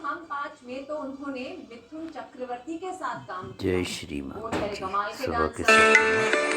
हम पांच में तो उन्होंने मिथुन चक्रवर्ती के साथ काम किया। जय श्री वो माता थे जी। कमाल के सभा के डांसर।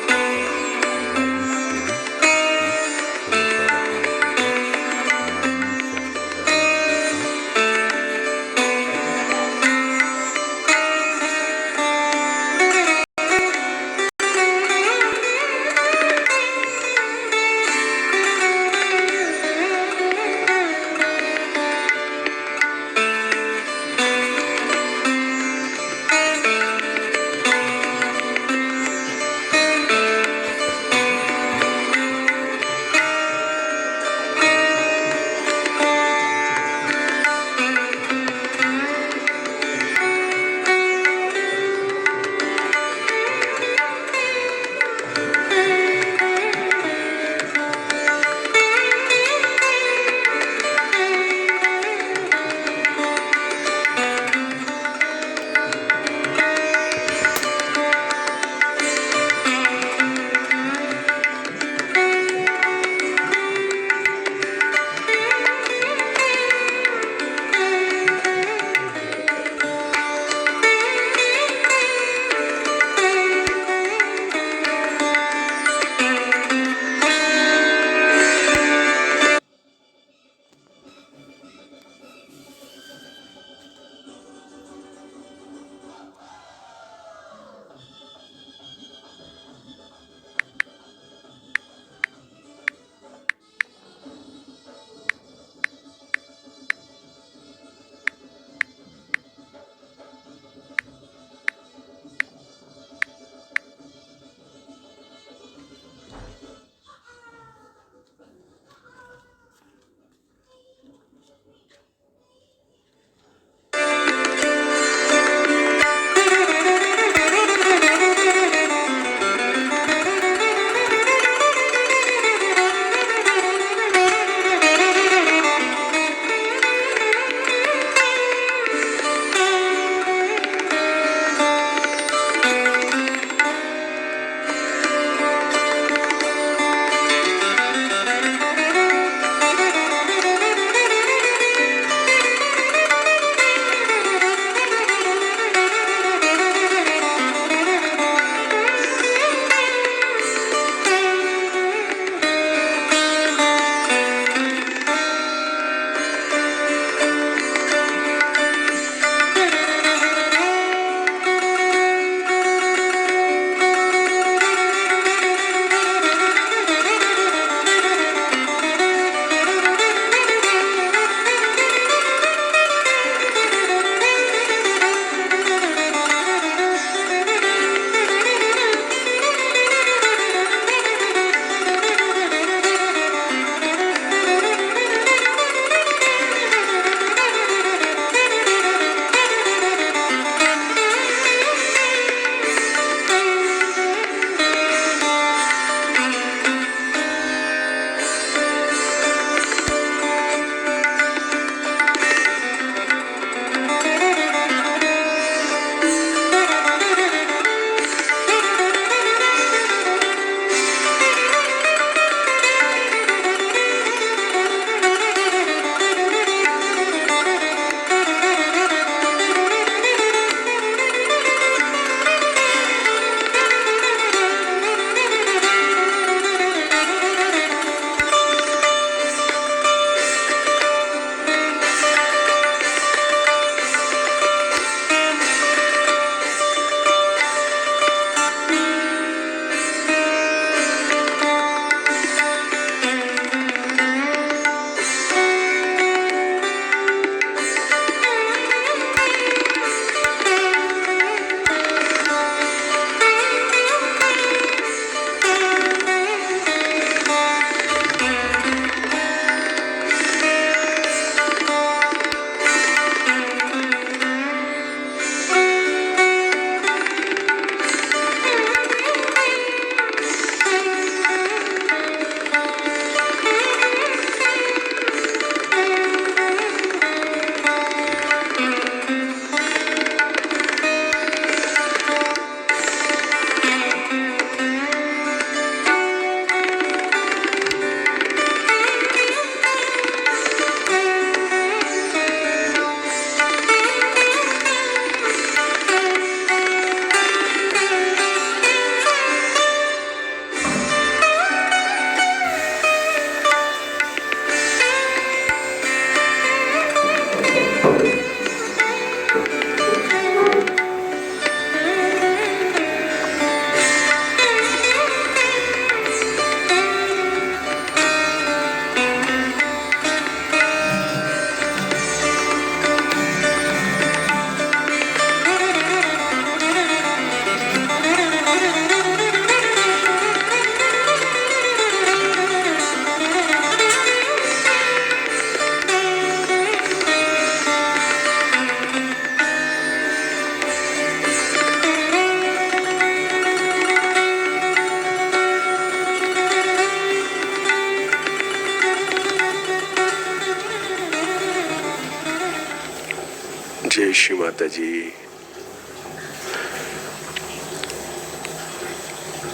जय श्री माता जी।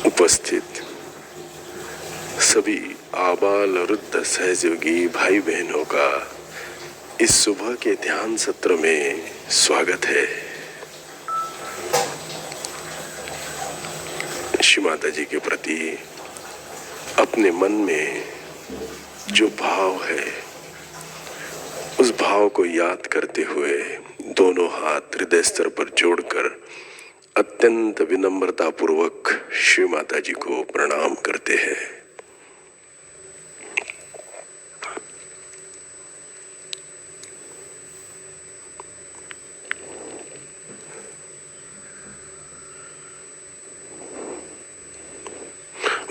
उपस्थित सभी आबाल वृद्ध सहयोगी भाई बहनों का इस सुबह के ध्यान सत्र में स्वागत है। श्री माता जी के प्रति अपने मन में जो भाव है उस भाव को याद करते हुए दोनों हाथ हृदय स्तर पर जोड़कर अत्यंत विनम्रता पूर्वक श्री माता जी को प्रणाम करते हैं।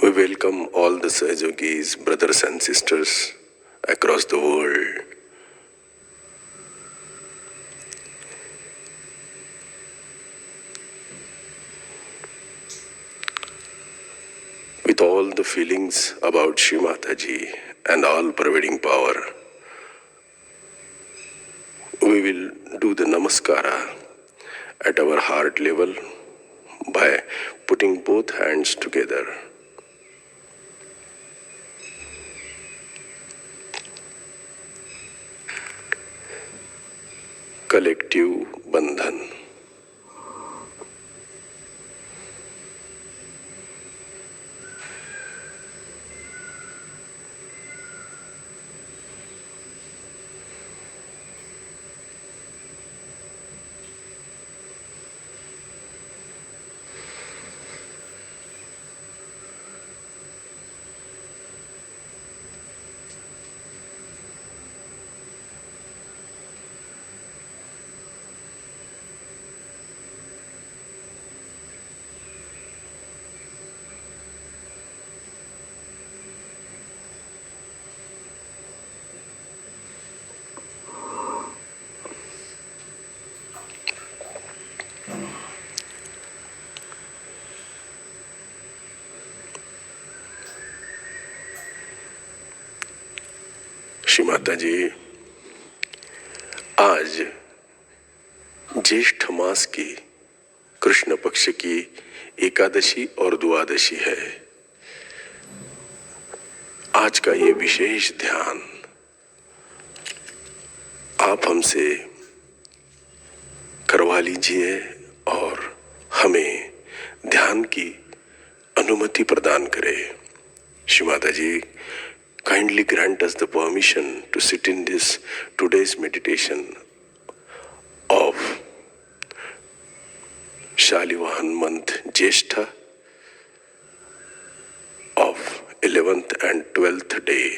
We welcome all the Sahajogis, brothers and sisters across the world. With all the feelings about Shri Mataji and all pervading power, we will do the namaskara at our heart level by putting both hands together. Collective बंधन। श्री माता जी, आज ज्येष्ठ मास की कृष्ण पक्ष की एकादशी और द्वादशी है। आज का ये विशेष ध्यान आप हमसे करवा लीजिए और हमें ध्यान की अनुमति प्रदान करें। श्री माता जी, kindly grant us the permission to sit in this today's meditation of Shalivahan month Jyeshtha of 11th and 12th day.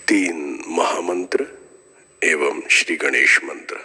तीन महामंत्र एवं श्री गणेश मंत्र।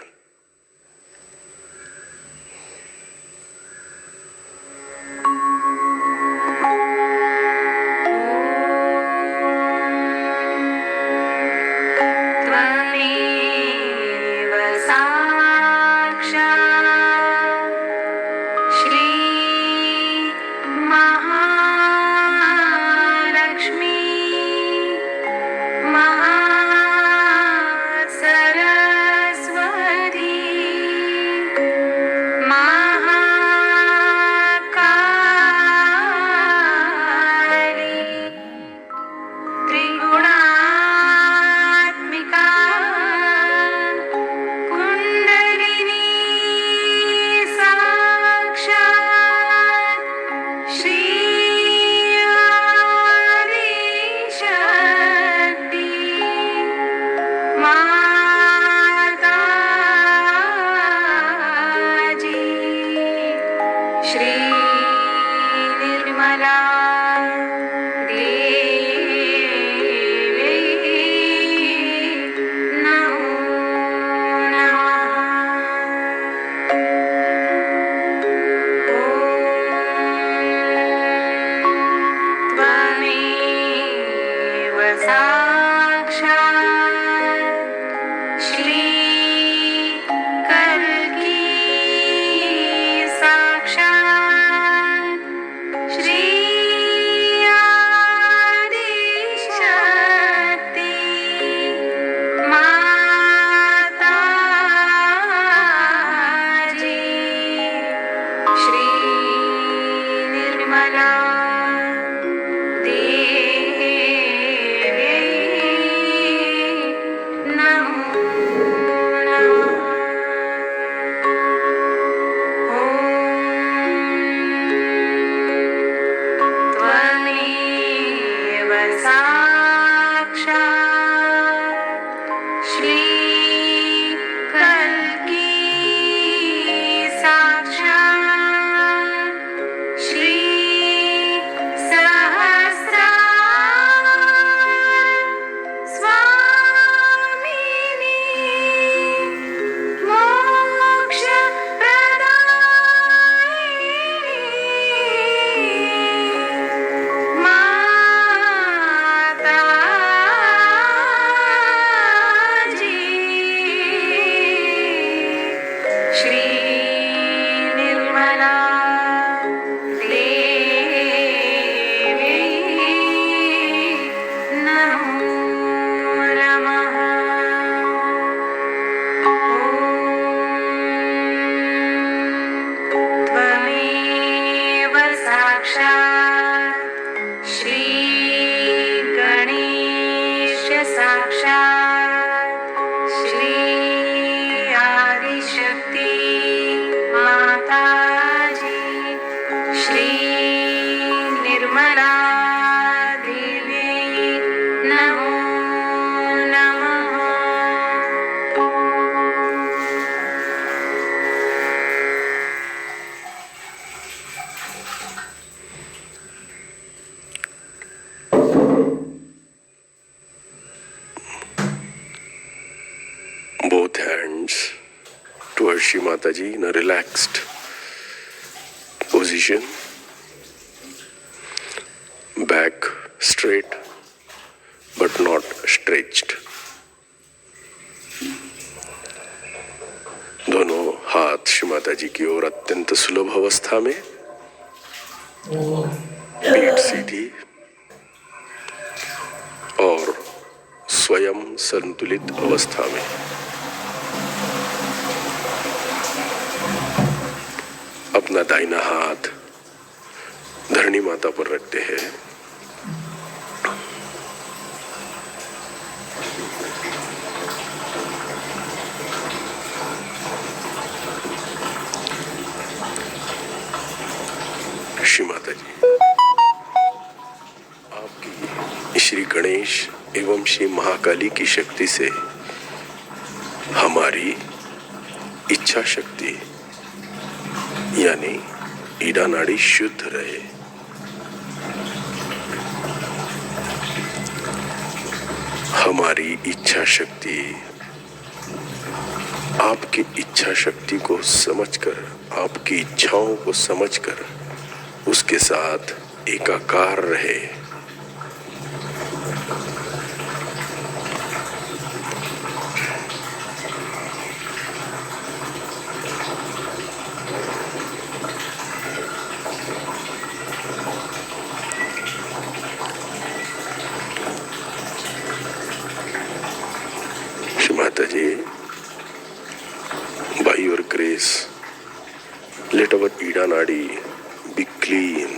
Both hands towards Shri Mataji in a relaxed position. Back straight but not stretched. दोनों हाथ श्री माता जी की ओर अत्यंत सुलभ अवस्था में, पीठ सीधी और स्वयं संतुलित अवस्था में। अपना दाहिना हाथ धरणी माता पर रखते हैं। श्री माता जी, आपकी श्री गणेश एवं श्री महाकाली की शक्ति से हमारी इच्छा शक्ति यानी ईड़ा नाड़ी शुद्ध रहे। हमारी इच्छा शक्ति आपकी इच्छा शक्ति को समझकर, आपकी इच्छाओं को समझकर उसके साथ एकाकार रहे। श्री माता जी, by your grace, let our Ida नाड़ी be clean.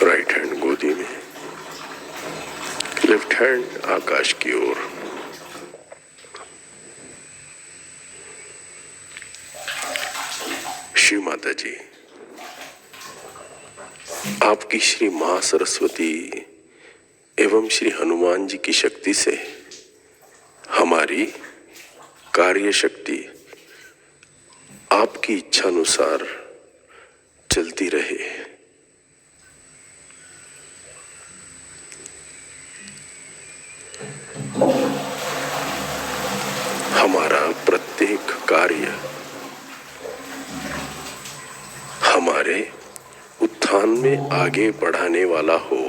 राइट हैंड गोदी में, लेफ्ट हैंड आकाश की ओर। श्री माता जी, आपकी श्री मां सरस्वती एवं श्री हनुमान जी की शक्ति से हमारी कार्य शक्ति आपकी इच्छानुसार चलती रहे। हमारा प्रत्येक कार्य हमारे उत्थान में आगे बढ़ाने वाला हो।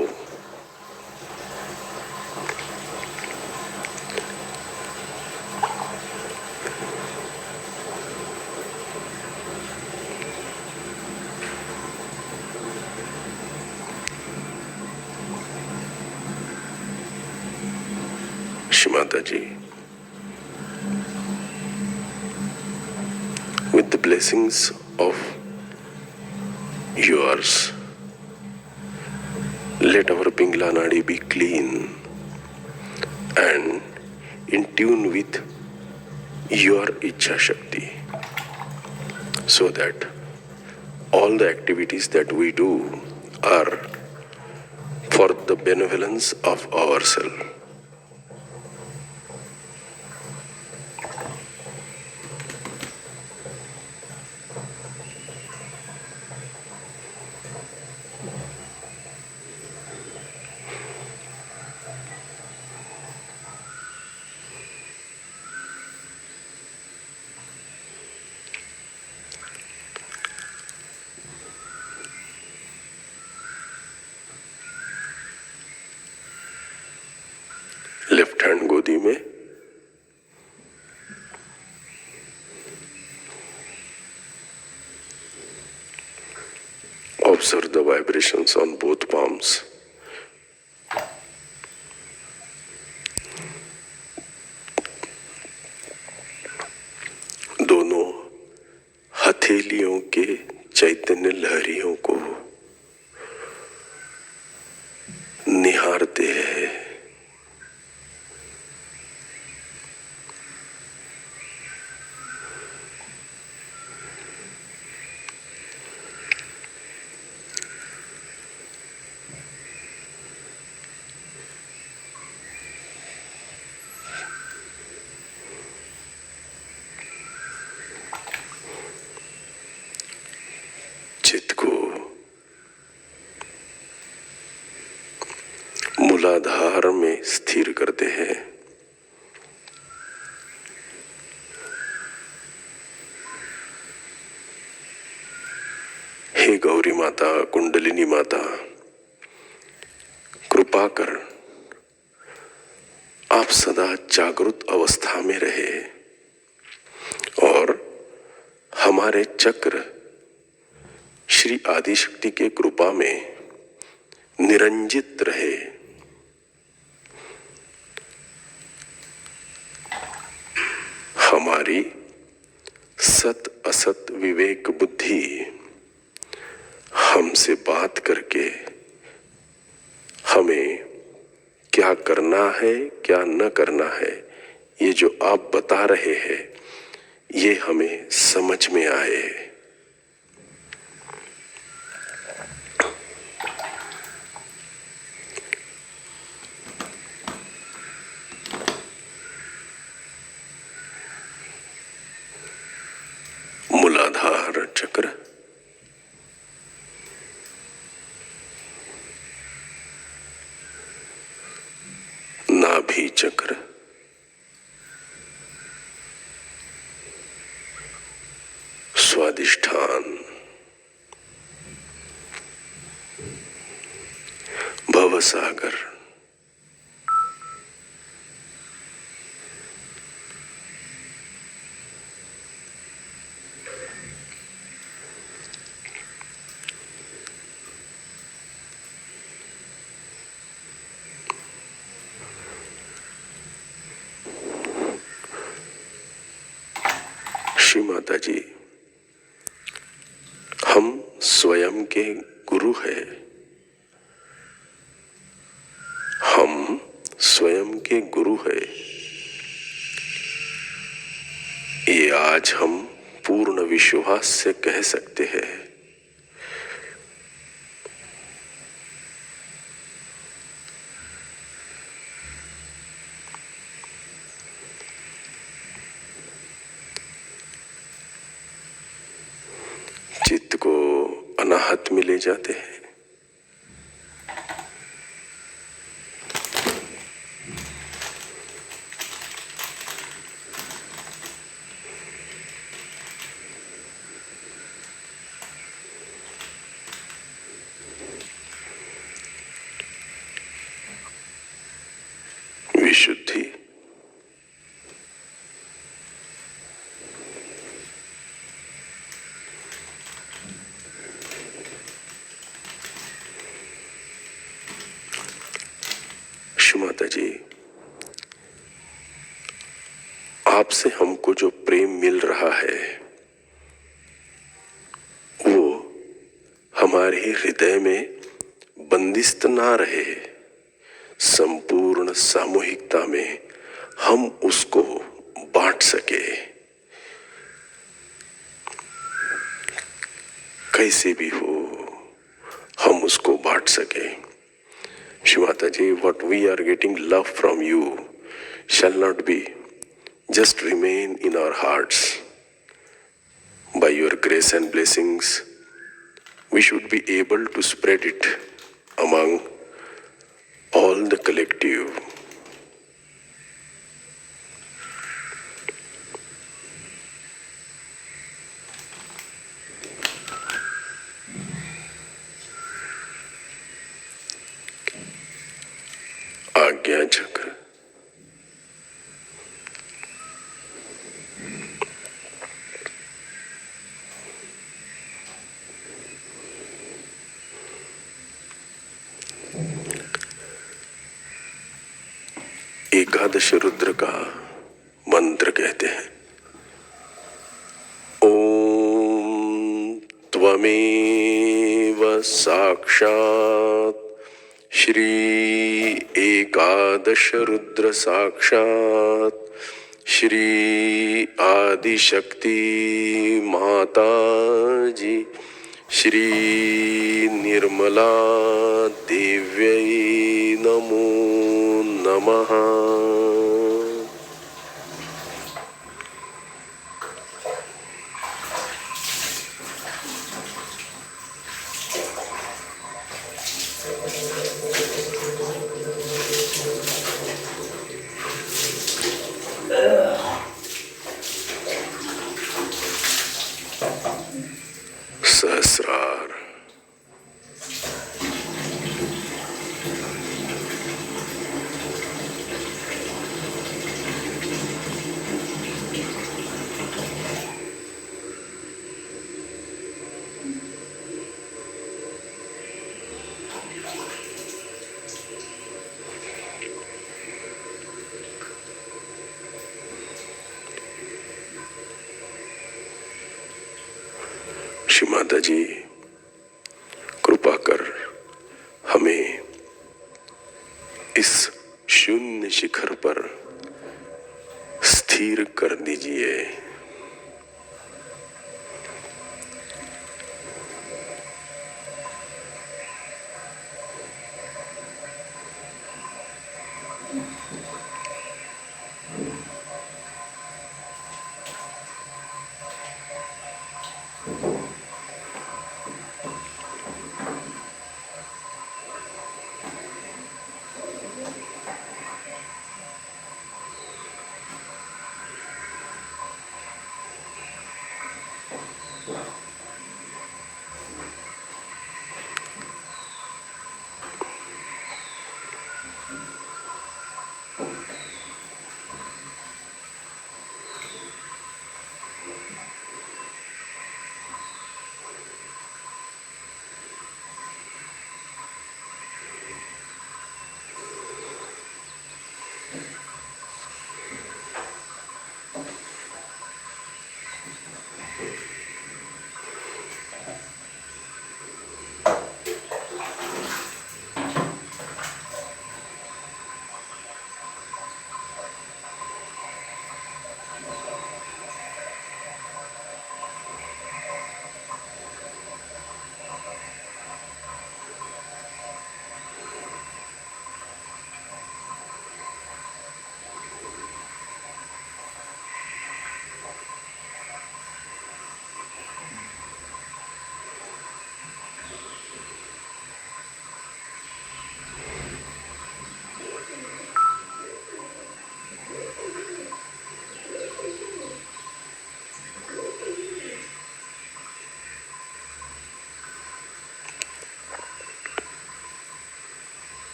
श्री माता जी, with the blessings of yours, let our Pingla Nadi be clean and in tune with your Ichha Shakti, so that all the activities that we do are for the benevolence of ourselves. Left hand गोदी में, observe the vibrations on both palms. दोनों हथेलियों के चैतन्य लहरियों को मूलाधार में स्थिर करते हैं। हे गौरी माता, कुंडलिनी माता, कृपा कर आप सदा जागृत अवस्था में रहे और हमारे चक्र श्री आदिशक्ति के कृपा में निरंजित रहे। हमारी सत असत विवेक बुद्धि हमसे बात करके हमें क्या करना है क्या न करना है, ये जो आप बता रहे हैं, ये हमें समझ में आए। मूलाधार चक्र, नाभि चक्र, स्वादिष्ठान, भवसागर, श्री माता जी, हम स्वयं के गुरु हैं। हम स्वयं के गुरु हैं। ये आज हम पूर्ण विश्वास से कह सकते हैं। चित्त को अनाहत में ले जाते हैं। विशुद्धि, माता जी, आपसे हमको जो प्रेम मिल रहा है वो हमारे हृदय में बंदिस्त ना रहे, संपूर्ण सामूहिकता में हम उसको बांट सके। कैसे भी हो हम उसको बांट सके। श्री माता जी, what we are getting love from you shall not be just remain in our hearts. By your grace and blessings, we should be able to spread it among all the collective. आज्ञा चक्र, एकादश रुद्र का मंत्र कहते हैं। ओम त्वमेव साक्षात् श्री एकादश रुद्र साक्षात् श्री आदिशक्ति माता जी श्री निर्मला देव्यै नमो नमः। माता जी, कृपा कर हमें इस शून्य शिखर पर स्थिर कर दीजिए।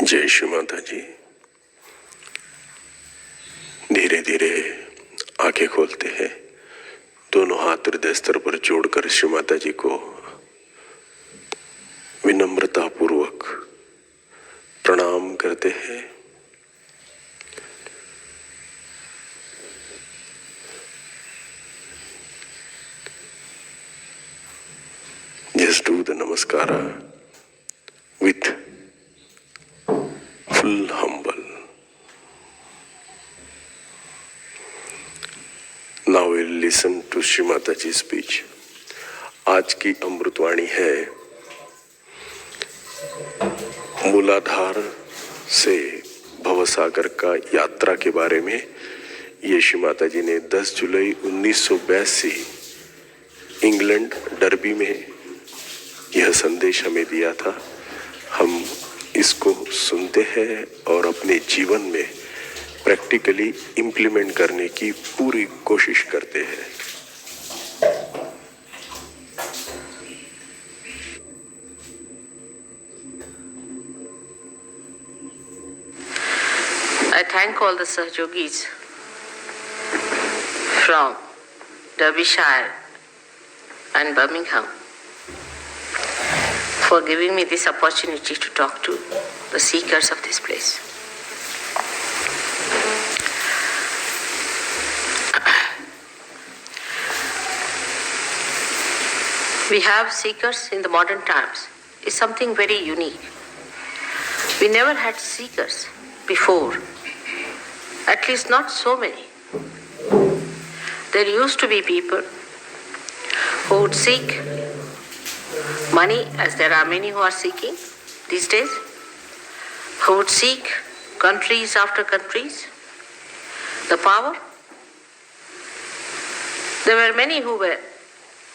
जय श्री माता जी। धीरे धीरे आंखें खोलते हैं, दोनों हाथ हृदय स्तर पर जोड़कर श्री माता जी को विनम्रता पूर्वक प्रणाम करते हैं। Just do the namaskara with full humble. Now we'll listen to Shri Mata Ji's speech. आज की अमृतवाणी है मूलाधार से भवसागर का यात्रा के बारे में। ये श्री माता जी ने 10 जुलाई 1982 इंग्लैंड डर्बी में यह संदेश हमें दिया था। हम इसको सुनते हैं और अपने जीवन में प्रैक्टिकली इम्प्लीमेंट करने की पूरी कोशिश करते हैं। I thank all the Sahajogis from Derbyshire and Birmingham for giving me this opportunity to talk to the seekers of this place. We have seekers in the modern times is something very unique. We never had seekers before, at least not so many. There used to be people who would seek money, as there are many who are seeking these days, who would seek countries after countries, the power, There were many who were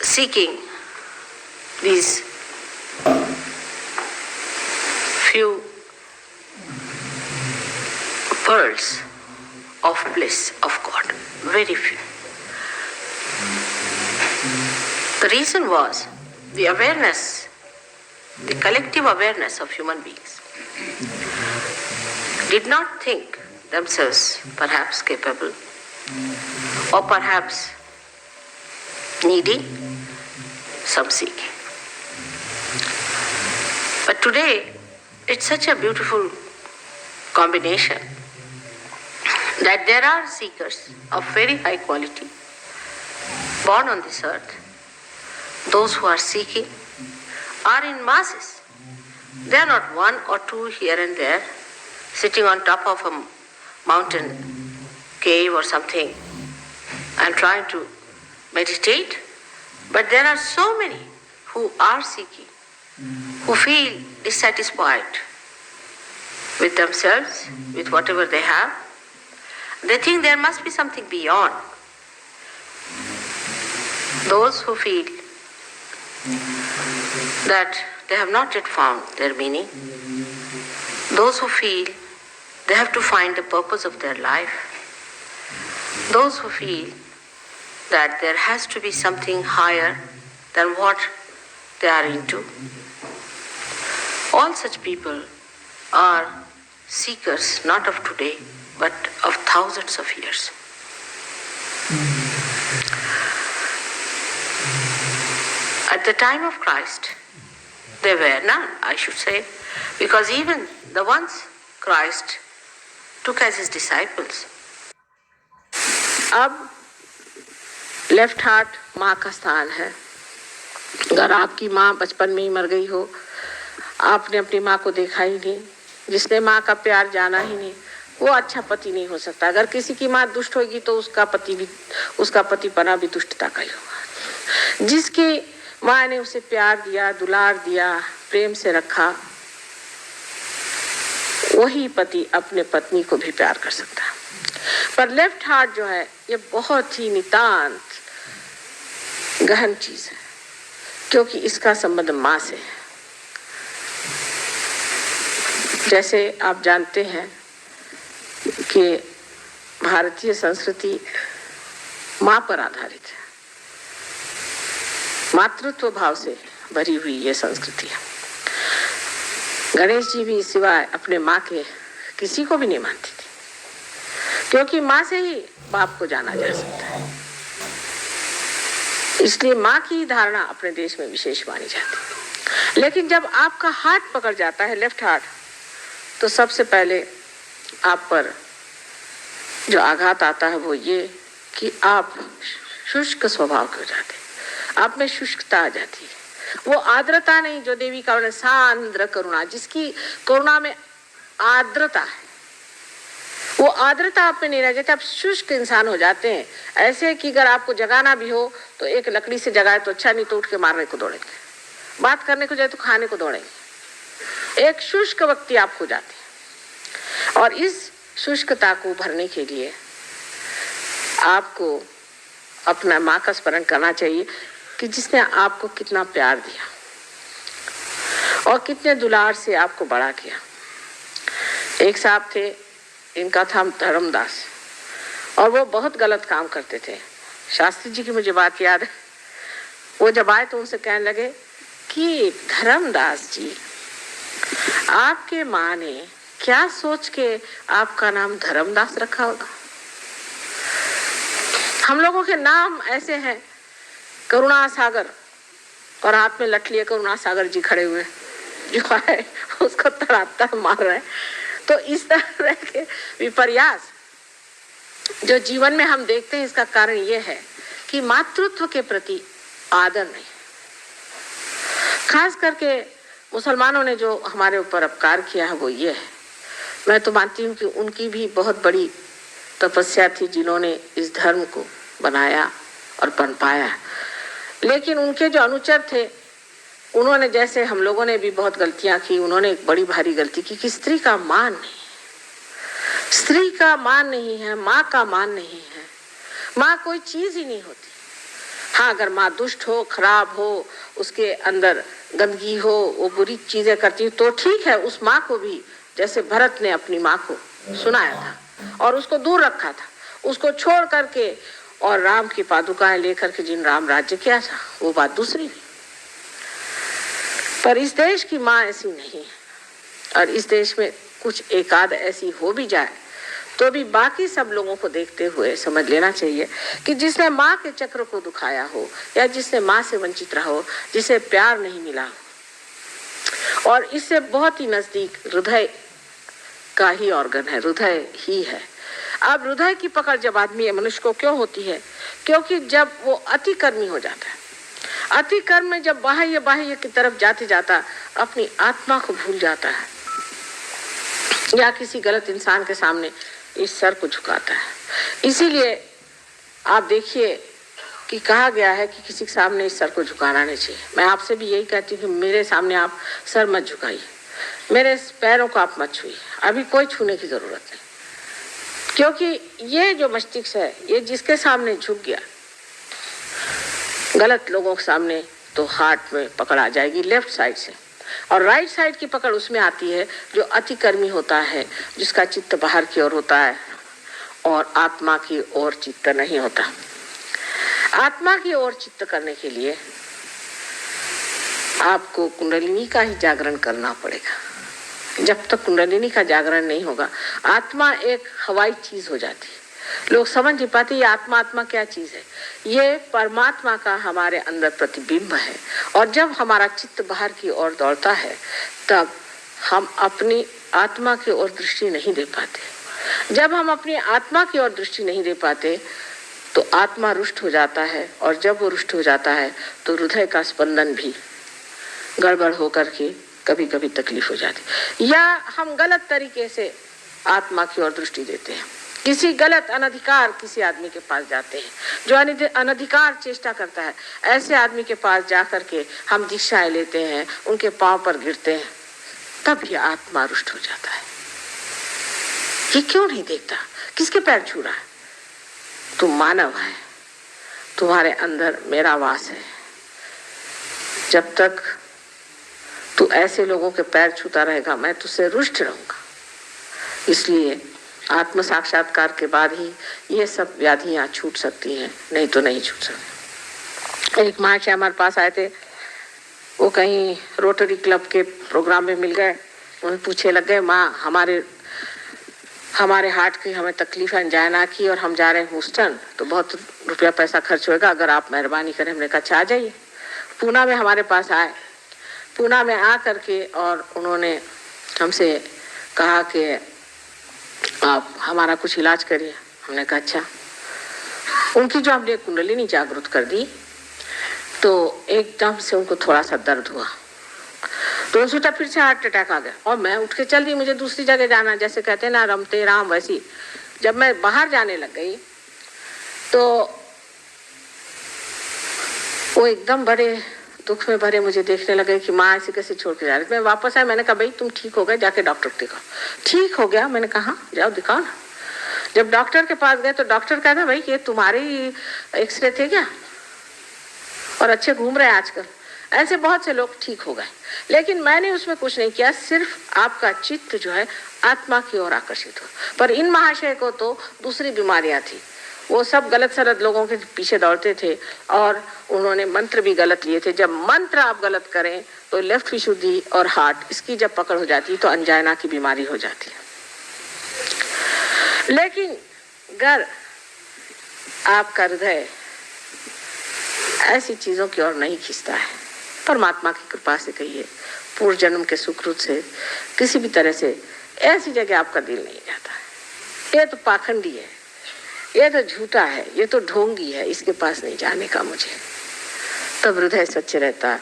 seeking these few pearls of bliss of God. Very few. The reason was the awareness, the collective awareness of human beings did not think themselves perhaps capable or perhaps needing some seeking. But today, it's such a beautiful combination that there are seekers of very high quality born on this earth. Those who are seeking are in masses. They are not one or two here and there sitting on top of a mountain cave or something and trying to meditate. But there are so many who are seeking, who feel dissatisfied with themselves, with whatever they have. They think there must be something beyond. Those who feel that they have not yet found their meaning, those who feel they have to find the purpose of their life, those who feel that there has to be something higher than what they are into. All such people are seekers not of today, but of thousands of years. At the time of Christ, there were none, I should say, because even the ones Christ took as his disciples. अब left heart माँ का स्थान है. अगर आपकी माँ बचपन में ही मर गई हो, आपने अपनी माँ को देखा ही नहीं, जिसने माँ का प्यार जाना ही नहीं, वो अच्छा पति नहीं हो सकता. अगर किसी की माँ दुष्ट होगी तो उसका पतिपना भी दुष्टता का ही होगा. जिसकी माँ ने उसे प्यार दिया, दुलार दिया, प्रेम से रखा, वही पति अपने पत्नी को भी प्यार कर सकता है. पर लेफ्ट हार्ट जो है ये बहुत ही नितांत गहन चीज है, क्योंकि इसका संबंध माँ से है. जैसे आप जानते हैं कि भारतीय संस्कृति माँ पर आधारित है, मातृत्व भाव से भरी हुई ये संस्कृति है. गणेश जी भी सिवाय अपने माँ के किसी को भी नहीं मानती थी, क्योंकि माँ से ही बाप को जाना जा सकता है. इसलिए माँ की धारणा अपने देश में विशेष मानी जाती है. लेकिन जब आपका हार्ट पकड़ जाता है, लेफ्ट हार्ट, तो सबसे पहले आप पर जो आघात आता है वो ये कि आप शुष्क स्वभाव के हो जाते हैं. आप में शुष्कता आ जाती है. वो आर्द्रता नहीं जो देवी का वर्णन, सांद्र करुणा, जिसकी करुणा में आर्द्रता है, वो आर्द्रता आप में नहीं रह जाती. आप शुष्क इंसान हो जाते हैं. ऐसे कि अगर आपको जगाना भी हो तो एक लकड़ी से जगाए तो अच्छा, नहीं तो उठ के मारने को दौड़ेंगे, बात करने को जाए तो खाने को दौड़ेंगे. एक शुष्क व्यक्ति आप हो जाते हैं. और इस शुष्कता को भरने के लिए आपको अपना माँ का स्मरण करना चाहिए कि जिसने आपको कितना प्यार दिया और कितने दुलार से आपको बड़ा किया. एक साहब थे, इनका था धर्मदास, और वो बहुत गलत काम करते थे. शास्त्री जी की मुझे बात याद है. वो जब आए तो उनसे कहने लगे कि धर्मदास जी, आपके माँ ने क्या सोच के आपका नाम धर्मदास रखा होगा? हम लोगों के नाम ऐसे हैं, करुणा सागर, और हाथ में लठ लिए करुणा सागर जी खड़े हुए, जो है उसको तड़ाता मार रहे हैं. तो इस तरह के विपर्यास जो जीवन में हम देखते हैं, इसका कारण ये है कि मातृत्व के प्रति आदर नहीं. खास करके मुसलमानों ने जो हमारे ऊपर अपकार किया है वो ये है. मैं तो मानती हूँ कि उनकी भी बहुत बड़ी तपस्या थी जिन्होंने इस धर्म को बनाया और पनपाया. लेकिन उनके जो अनुचर थे, उन्होंने, जैसे हम लोगों ने भी बहुत गलतियां की, उन्होंने एक बड़ी भारी गलती की कि स्त्री का मान नहीं है. स्त्री का मान नहीं है, माँ का मान नहीं है. माँ कोई चीज ही नहीं होती. हाँ, अगर माँ दुष्ट हो, खराब हो, उसके अंदर गंदगी हो, वो बुरी चीजें करती हो तो ठीक है, उस माँ को भी जैसे भरत ने अपनी माँ को सुनाया था और उसको दूर रखा था, उसको छोड़ करके और राम की पादुकाएं लेकर के जिन राम राज्य किया था, वो बात दूसरी थी। पर इस देश की माँ ऐसी नहीं है और इस देश में कुछ एकाध ऐसी हो भी जाए तो भी बाकी सब लोगों को देखते हुए समझ लेना चाहिए कि जिसने माँ के चक्र को दुखाया हो या जिसने माँ से वंचित रहा हो, जिसे प्यार नहीं मिला हो, और इससे बहुत ही नजदीक हृदय का ही ऑर्गन है, हृदय ही है। अब हृदय की पकड़ जब आदमी मनुष्य को क्यों होती है? क्योंकि जब वो अति कर्मी हो जाता है, अति कर्म में जब बाह्य बाह्य की तरफ जाते जाता अपनी आत्मा को भूल जाता है या किसी गलत इंसान के सामने इस सर को झुकाता है। इसीलिए आप देखिए कि कहा गया है कि किसी के सामने इस सर को झुकाना नहीं चाहिए। मैं आपसे भी यही कहती हूँ कि मेरे सामने आप सर मत झुकाइए, मेरे पैरों को आप मत छुइए, अभी कोई छूने की जरूरत नहीं, क्योंकि ये जो मस्तिष्क है ये जिसके सामने झुक गया गलत लोगों के सामने तो हार्ट में पकड़ आ जाएगी लेफ्ट साइड से, और राइट साइड की पकड़ उसमें आती है जो अतिकर्मी होता है, जिसका चित्त बाहर की ओर होता है और आत्मा की ओर चित्त नहीं होता। आत्मा की ओर चित्त करने के लिए आपको कुंडलिनी का ही जागरण करना पड़ेगा। जब तक कुंडलिनी का जागरण नहीं होगा आत्मा एक हवाई चीज हो जाती है। लोग समझ नहीं पाते ये आत्मा, आत्मा क्या चीज है। ये परमात्मा का हमारे अंदर प्रतिबिंब है, और जब हमारा चित्त बाहर की ओर दौड़ता है तब हम अपनी आत्मा की ओर दृष्टि नहीं दे पाते। जब हम अपनी आत्मा की ओर दृष्टि नहीं दे पाते तो आत्मा रुष्ट हो जाता है, और जब वो रुष्ट हो जाता है तो हृदय का स्पंदन भी गड़बड़ होकर के कभी कभी तकलीफ हो जाती, या हम गलत तरीके से आत्मा की ओर दृष्टि देते हैं। किसी गलत अनधिकार किसी आदमी के पास जाते हैं जो अनधिकार चेष्टा करता है, ऐसे आदमी के पास जाकर के हम दीक्षाएं लेते हैं, उनके पांव पर गिरते हैं, तब ये आत्मा रुष्ट हो जाता है। ये क्यों नहीं देखता किसके पैर छू रहा है? तुम मानव है, तुम्हारे अंदर मेरा वास है। जब तक तू ऐसे लोगों के पैर छूता रहेगा मैं तुझसे रुष्ट रहूंगा। इसलिए आत्म साक्षात्कार के बाद ही ये सब व्याधियां छूट सकती हैं, नहीं तो नहीं छूट सकती। एक महाशय हमारे पास आए थे, वो कहीं रोटरी क्लब के प्रोग्राम में मिल गए, उन्हें पूछे लग गए माँ हमारे हार्ट की हमें तकलीफ है, अंजाइना की, और हम जा रहे हैं ह्यूस्टन, तो बहुत रुपया पैसा खर्च होगा, अगर आप मेहरबानी करें। हमने कहा अच्छा आ जाइए। पूना में हमारे पास आए, पूना में आ करके और उन्होंने हमसे कहा कि आप हमारा कुछ इलाज करिए। हमने कहा अच्छा। उनकी जो हमने कुंडलिनी जागृत कर दी तो एकदम से उनको थोड़ा सा दर्द हुआ, तो सोचा फिर से हार्ट अटैक आ गया, और मैं उठ के चल दी, मुझे दूसरी जगह जाना, जैसे कहते हैं ना रमते राम, वैसी। जब मैं बाहर जाने लग गई तो वो एकदम बड़े दुख में भरे मुझे देखने लगे कि माँ ऐसे कैसे छोड़ के जा रही। मैं वापस आया, मैंने कहा भाई तुम ठीक हो गए, जाके डॉक्टर को दिखाओ। ठीक हो गया? मैंने कहा जाओ दिखाओ ना। जब डॉक्टर के पास गए तो डॉक्टर कहता भाई ये तुम्हारे ही एक्सरे थे क्या, और अच्छे घूम रहे हैं आजकल। ऐसे बहुत से लोग ठीक हो गए, लेकिन मैंने उसमें कुछ नहीं किया, सिर्फ आपका चित्त जो है आत्मा की ओर आकर्षित हो। पर इन महाशय को तो दूसरी बीमारियां थी, वो सब गलत सलत लोगों के पीछे दौड़ते थे और उन्होंने मंत्र भी गलत लिए थे। जब मंत्र आप गलत करें तो लेफ्ट विशुद्धि और हार्ट इसकी जब पकड़ हो जाती है तो अंजाइना की बीमारी हो जाती है। लेकिन अगर आपका हृदय ऐसी चीजों की ओर नहीं खींचता है, परमात्मा की कृपा से कहिए, पूर्व जन्म के सुकृत से, किसी भी तरह से ऐसी जगह आपका दिल नहीं जाता है, ये तो पाखंडी है, ये तो झूठा है, ये तो ढोंगी है, इसके पास नहीं जाने का मुझे, तब हृदय सच्च रहता।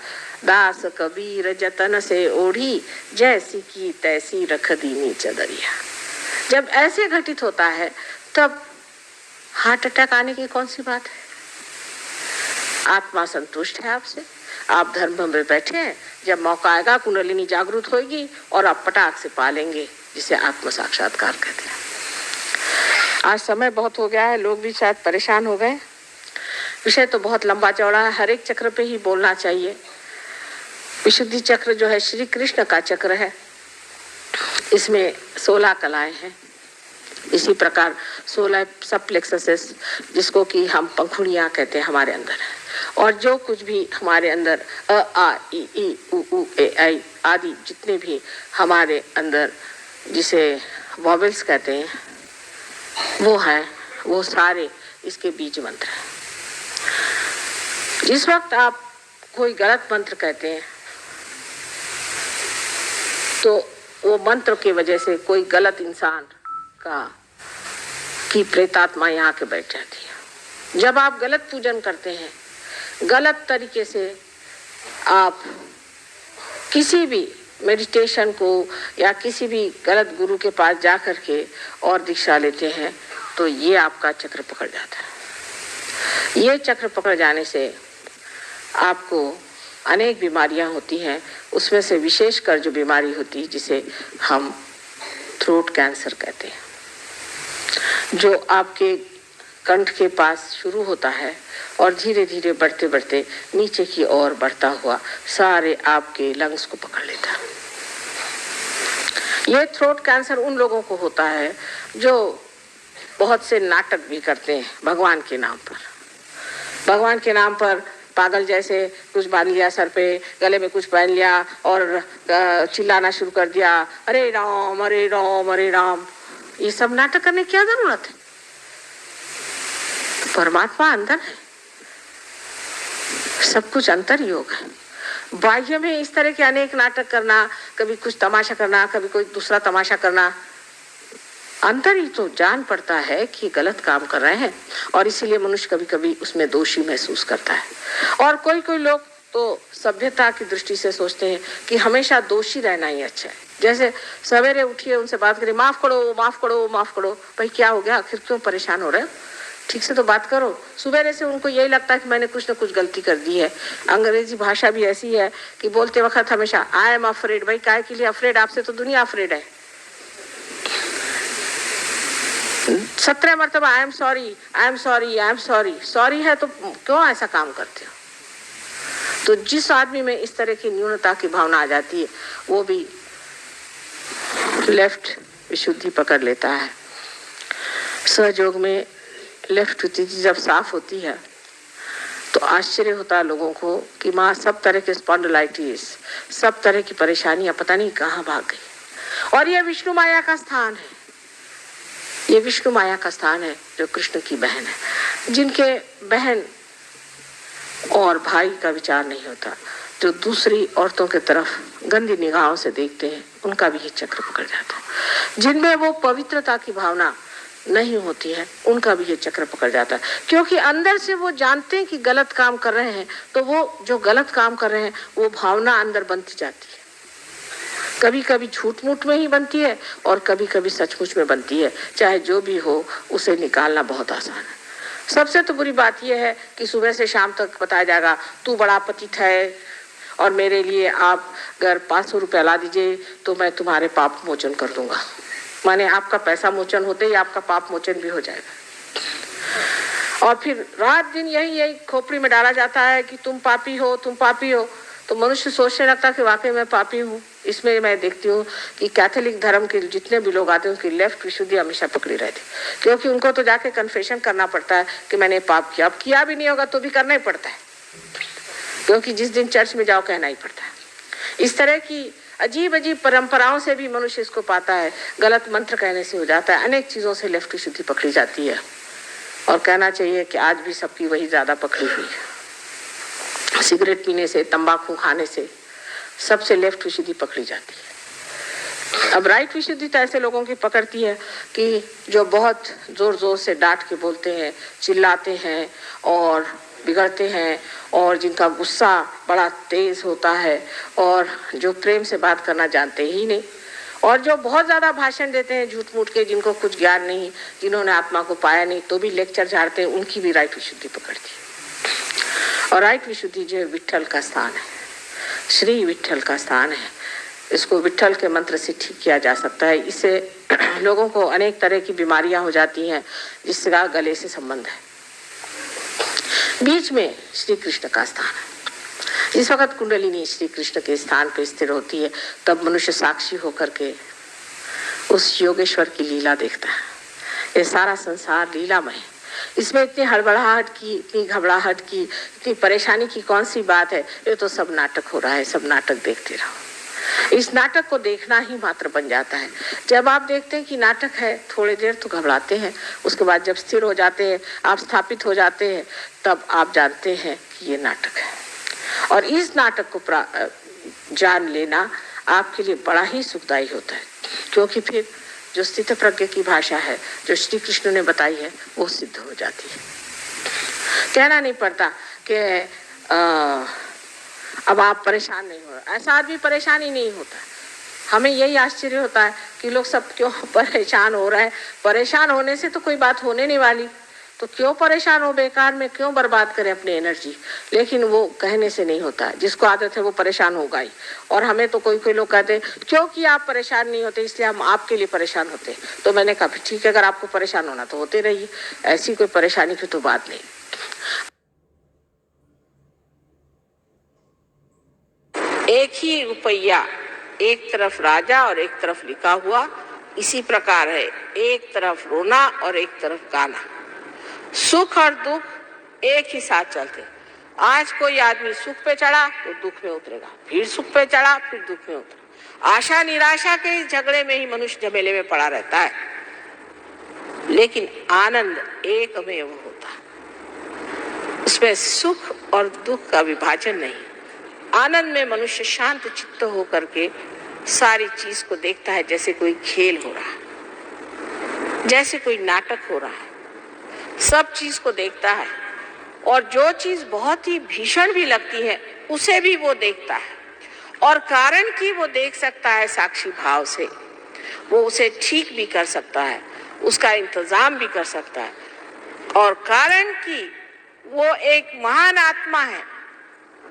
दास कबीर जतन से ओढ़ी, जैसी की तैसी रख दीनी चदरिया। जब ऐसे घटित होता है तब हार्ट अटैक आने की कौन सी बात है? आत्मा संतुष्ट है आपसे, आप धर्म में बैठे हैं, जब मौका आएगा कुंडलिनी जागृत होगी और आप पटाख से पालेंगे, जिसे आत्म साक्षात्कार कहते हैं। आज समय बहुत हो गया है, लोग भी शायद परेशान हो गए, विषय तो बहुत लंबा चौड़ा है, हर एक चक्र पे ही बोलना चाहिए। विशुद्धि चक्र जो है श्री कृष्ण का चक्र है, इसमें 16 कलाएं हैं। इसी प्रकार 16 सब प्लेक्ससेस जिसको कि हम पंखुड़ियाँ कहते हैं हमारे अंदर है। और जो कुछ भी हमारे अंदर अ आ इ ई उ ऊ ए आई आदि जितने भी हमारे अंदर जिसे वॉवेल्स कहते हैं वो हैं, वो सारे इसके बीज मंत्र हैं। जिस वक्त आप कोई गलत मंत्र कहते हैं तो वो मंत्र की वजह से कोई गलत इंसान की प्रेतात्मा यहाँ के बैठ जाती है। जब आप गलत पूजन करते हैं, गलत तरीके से आप किसी भी मेडिटेशन को या किसी भी गलत गुरु के पास जा कर के और दीक्षा लेते हैं तो ये आपका चक्र पकड़ जाता है। ये चक्र पकड़ जाने से आपको अनेक बीमारियां होती हैं, उसमें से विशेषकर जो बीमारी होती है जिसे हम थ्रोट कैंसर कहते हैं, जो आपके कंठ के पास शुरू होता है और धीरे धीरे बढ़ते बढ़ते नीचे की ओर बढ़ता हुआ सारे आपके लंग्स को पकड़ लेता है। ये थ्रोट कैंसर उन लोगों को होता है जो बहुत से नाटक भी करते हैं भगवान के नाम पर। भगवान के नाम पर पागल जैसे कुछ बांध लिया सर पे, गले में कुछ पहन लिया और चिल्लाना शुरू कर दिया, अरे राम अरे राम अरे राम। ये सब नाटक करने की क्या जरूरत है? परमात्मा अंदर है, सब कुछ अंतर योग है। बाह्य में इस तरह के अनेक नाटक करना, कभी कुछ तमाशा करना, कभी कोई दूसरा तमाशा करना, अंतर ही तो जान पड़ता है कि गलत काम कर रहे हैं और इसीलिए मनुष्य कभी कभी उसमें दोषी महसूस करता है। और कोई कोई लोग तो सभ्यता की दृष्टि से सोचते हैं कि हमेशा दोषी रहना ही अच्छा है। जैसे सवेरे उठिए उनसे बात करिए, माफ करो माफ करो माफ करो। भाई क्या हो गया, आखिर क्यों परेशान हो रहे हो? ठीक से तो बात करो। सवेरे से उनको यही लगता है कि मैंने कुछ न कुछ गलती कर दी है। अंग्रेजी भाषा भी ऐसी है कि बोलते वक्त हमेशा आई एम अफ्रेड। भाई काय के लिए अफ्रेड? आपसे तो दुनिया अफ्रेड है। 17 मरतबा I am sorry I am sorry I am sorry. Sorry है तो क्यों ऐसा काम करते हो? तो जिस आदमी में इस तरह की न्यूनता की भावना आ जाती है वो भी लेफ्ट विशुद्धि पकड़ लेता है। सहयोग में लेफ्ट विशुद्धि जब साफ होती है तो आश्चर्य होता है लोगों को कि माँ सब तरह के स्पॉन्डिलाइटिस, सब तरह की परेशानियां पता नहीं कहाँ भाग गई। और ये विष्णु माया का स्थान है, ये विष्णु माया का स्थान है जो कृष्ण की बहन है। जिनके बहन और भाई का विचार नहीं होता, जो दूसरी औरतों के तरफ गंदी निगाहों से देखते हैं, उनका भी ये चक्र पकड़ जाता है। जिनमें वो पवित्रता की भावना नहीं होती है, उनका भी ये चक्र पकड़ जाता है। क्योंकि अंदर से वो जानते हैं कि गलत काम कर रहे हैं, तो वो जो गलत काम कर रहे हैं वो भावना अंदर बनती जाती है। कभी कभी झूठ मूठ में ही बनती है और कभी कभी सचमुच में बनती है। चाहे जो भी हो, उसे निकालना बहुत आसान है। सबसे तो बुरी बात यह है कि सुबह से शाम तक बताया जाएगा तू बड़ा पतित है और मेरे लिए आप अगर 500 रुपया ला दीजिए तो मैं तुम्हारे पाप मोचन कर दूंगा। माने आपका पैसा मोचन होते ही आपका पाप मोचन भी हो जाएगा। और फिर रात दिन यही खोपड़ी में डाला जाता है कि तुम पापी हो, तुम पापी हो। तो मनुष्य सोचने लगता है कि वाकई मैं पापी हूँ। इसमें मैं देखती हूँ कि कैथोलिक धर्म के जितने भी लोग आते हैं उनकी लेफ्ट विशुद्धि हमेशा पकड़ी रहती, क्योंकि उनको तो जाके कन्फेशन करना पड़ता है कि मैंने पाप किया। अब किया भी नहीं होगा तो भी करना ही पड़ता है, क्योंकि जिस दिन चर्च में जाओ कहना ही पड़ता है। इस तरह की अजीब अजीब परंपराओं से भी मनुष्य इसको पाता है। गलत मंत्र कहने से हो जाता है, अनेक चीज़ों से लेफ्ट विशुद्धि पकड़ी जाती है। और कहना चाहिए कि आज भी सबकी वही ज़्यादा पकड़ी हुई है। सिगरेट पीने से, तंबाकू खाने से सबसे लेफ्ट विशुद्धि पकड़ी जाती है। अब राइट विशुद्धि तो ऐसे लोगों की पकड़ती है कि जो बहुत जोर जोर से डांट के बोलते हैं, चिल्लाते हैं और बिगड़ते हैं, और जिनका गुस्सा बड़ा तेज होता है, और जो प्रेम से बात करना जानते ही नहीं, और जो बहुत ज़्यादा भाषण देते हैं झूठ मूठ के, जिनको कुछ ज्ञान नहीं, जिन्होंने आत्मा को पाया नहीं, तो भी लेक्चर झाड़ते हैं, उनकी भी राइट विशुद्धि पकड़ती है। और राइट विशुद्धि जो है विट्ठल का स्थान है, श्री विट्ठल का स्थान है। इसको विट्ठल के मंत्र से ठीक किया जा सकता है। इससे लोगों को अनेक तरह की बीमारियां हो जाती हैं जिसका गले से संबंध है। बीच में श्री कृष्ण का स्थान है। जिस वक्त कुंडलिनी श्री कृष्ण के स्थान पर स्थिर होती है तब मनुष्य साक्षी होकर के उस योगेश्वर की लीला देखता है। ये सारा संसार लीलामय है। इसमें इतनी हड़बड़ाहट की, इतनी घबराहट की, इतनी परेशानी की कौन सी बात है? ये तो सब नाटक हो रहा है, सब नाटक देखते रहो। इस नाटक को देखना ही मात्र बन जाता है। जब आप देखते हैं कि नाटक है, थोड़ी देर तो घबराते हैं, उसके बाद जब स्थिर हो जाते हैं, आप स्थापित हो जाते हैं, तब आप जानते हैं कि ये नाटक है। और इस नाटक को जान लेना आपके लिए बड़ा ही सुखदायी होता है, क्योंकि फिर जो स्थित प्रज्ञ की भाषा है जो श्री कृष्ण ने बताई है वो सिद्ध हो जाती है। कहना नहीं पड़ता कि अब आप परेशान नहीं हो, ऐसा आदमी परेशान ही नहीं होता। हमें यही आश्चर्य होता है कि लोग सब क्यों परेशान हो रहे हैं। परेशान होने से तो कोई बात होने नहीं वाली, तो क्यों परेशान हो, बेकार में क्यों बर्बाद करें अपनी एनर्जी। लेकिन वो कहने से नहीं होता, जिसको आदत है वो परेशान होगा ही। और हमें तो कोई लोग कहते हैं क्योंकि आप परेशान नहीं होते इसलिए हम आपके लिए परेशान होते हैं। तो मैंने कहा ठीक है, अगर आपको परेशान होना तो होते रहिए, ऐसी कोई परेशानी की तो बात नहीं। एक ही रुपया, एक तरफ राजा और एक तरफ लिखा हुआ, इसी प्रकार है। एक तरफ रोना और एक तरफ गाना। सुख और दुख एक ही साथ चलते। आज कोई आदमी सुख पे चढ़ा तो दुख में उतरेगा, फिर सुख पे चढ़ा फिर दुख में उतरेगा। आशा निराशा के इस झगड़े में ही मनुष्य झमेले में पड़ा रहता है। लेकिन आनंद एकमेव होता है, उसमें सुख और दुख का विभाजन नहीं। आनंद में मनुष्य शांत चित्त होकर के सारी चीज को देखता है जैसे कोई खेल हो रहा है, जैसे कोई नाटक हो रहा है। सब चीज को देखता है और जो चीज बहुत ही भीषण भी लगती है उसे भी वो देखता है। और कारण कि वो देख सकता है साक्षी भाव से, वो उसे ठीक भी कर सकता है, उसका इंतजाम भी कर सकता है। और कारण कि वो एक महान आत्मा है,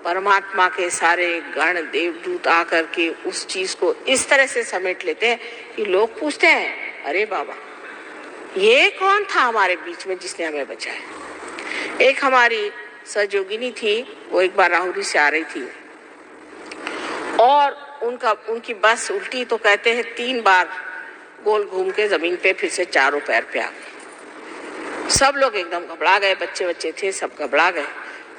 परमात्मा के सारे गण देवदूत आकर के उस चीज को इस तरह से समेट लेते हैं कि लोग पूछते हैं अरे बाबा ये कौन था हमारे बीच में जिसने हमें बचाया। एक हमारी सहयोगिनी थी, वो एक बार राहुरी से आ रही थी और उनकी बस उल्टी तो कहते हैं 3 बार गोल घूम के जमीन पे फिर से चारों पैर पे आ गई। सब लोग एकदम घबरा गए, बच्चे थे सब घबरा गए।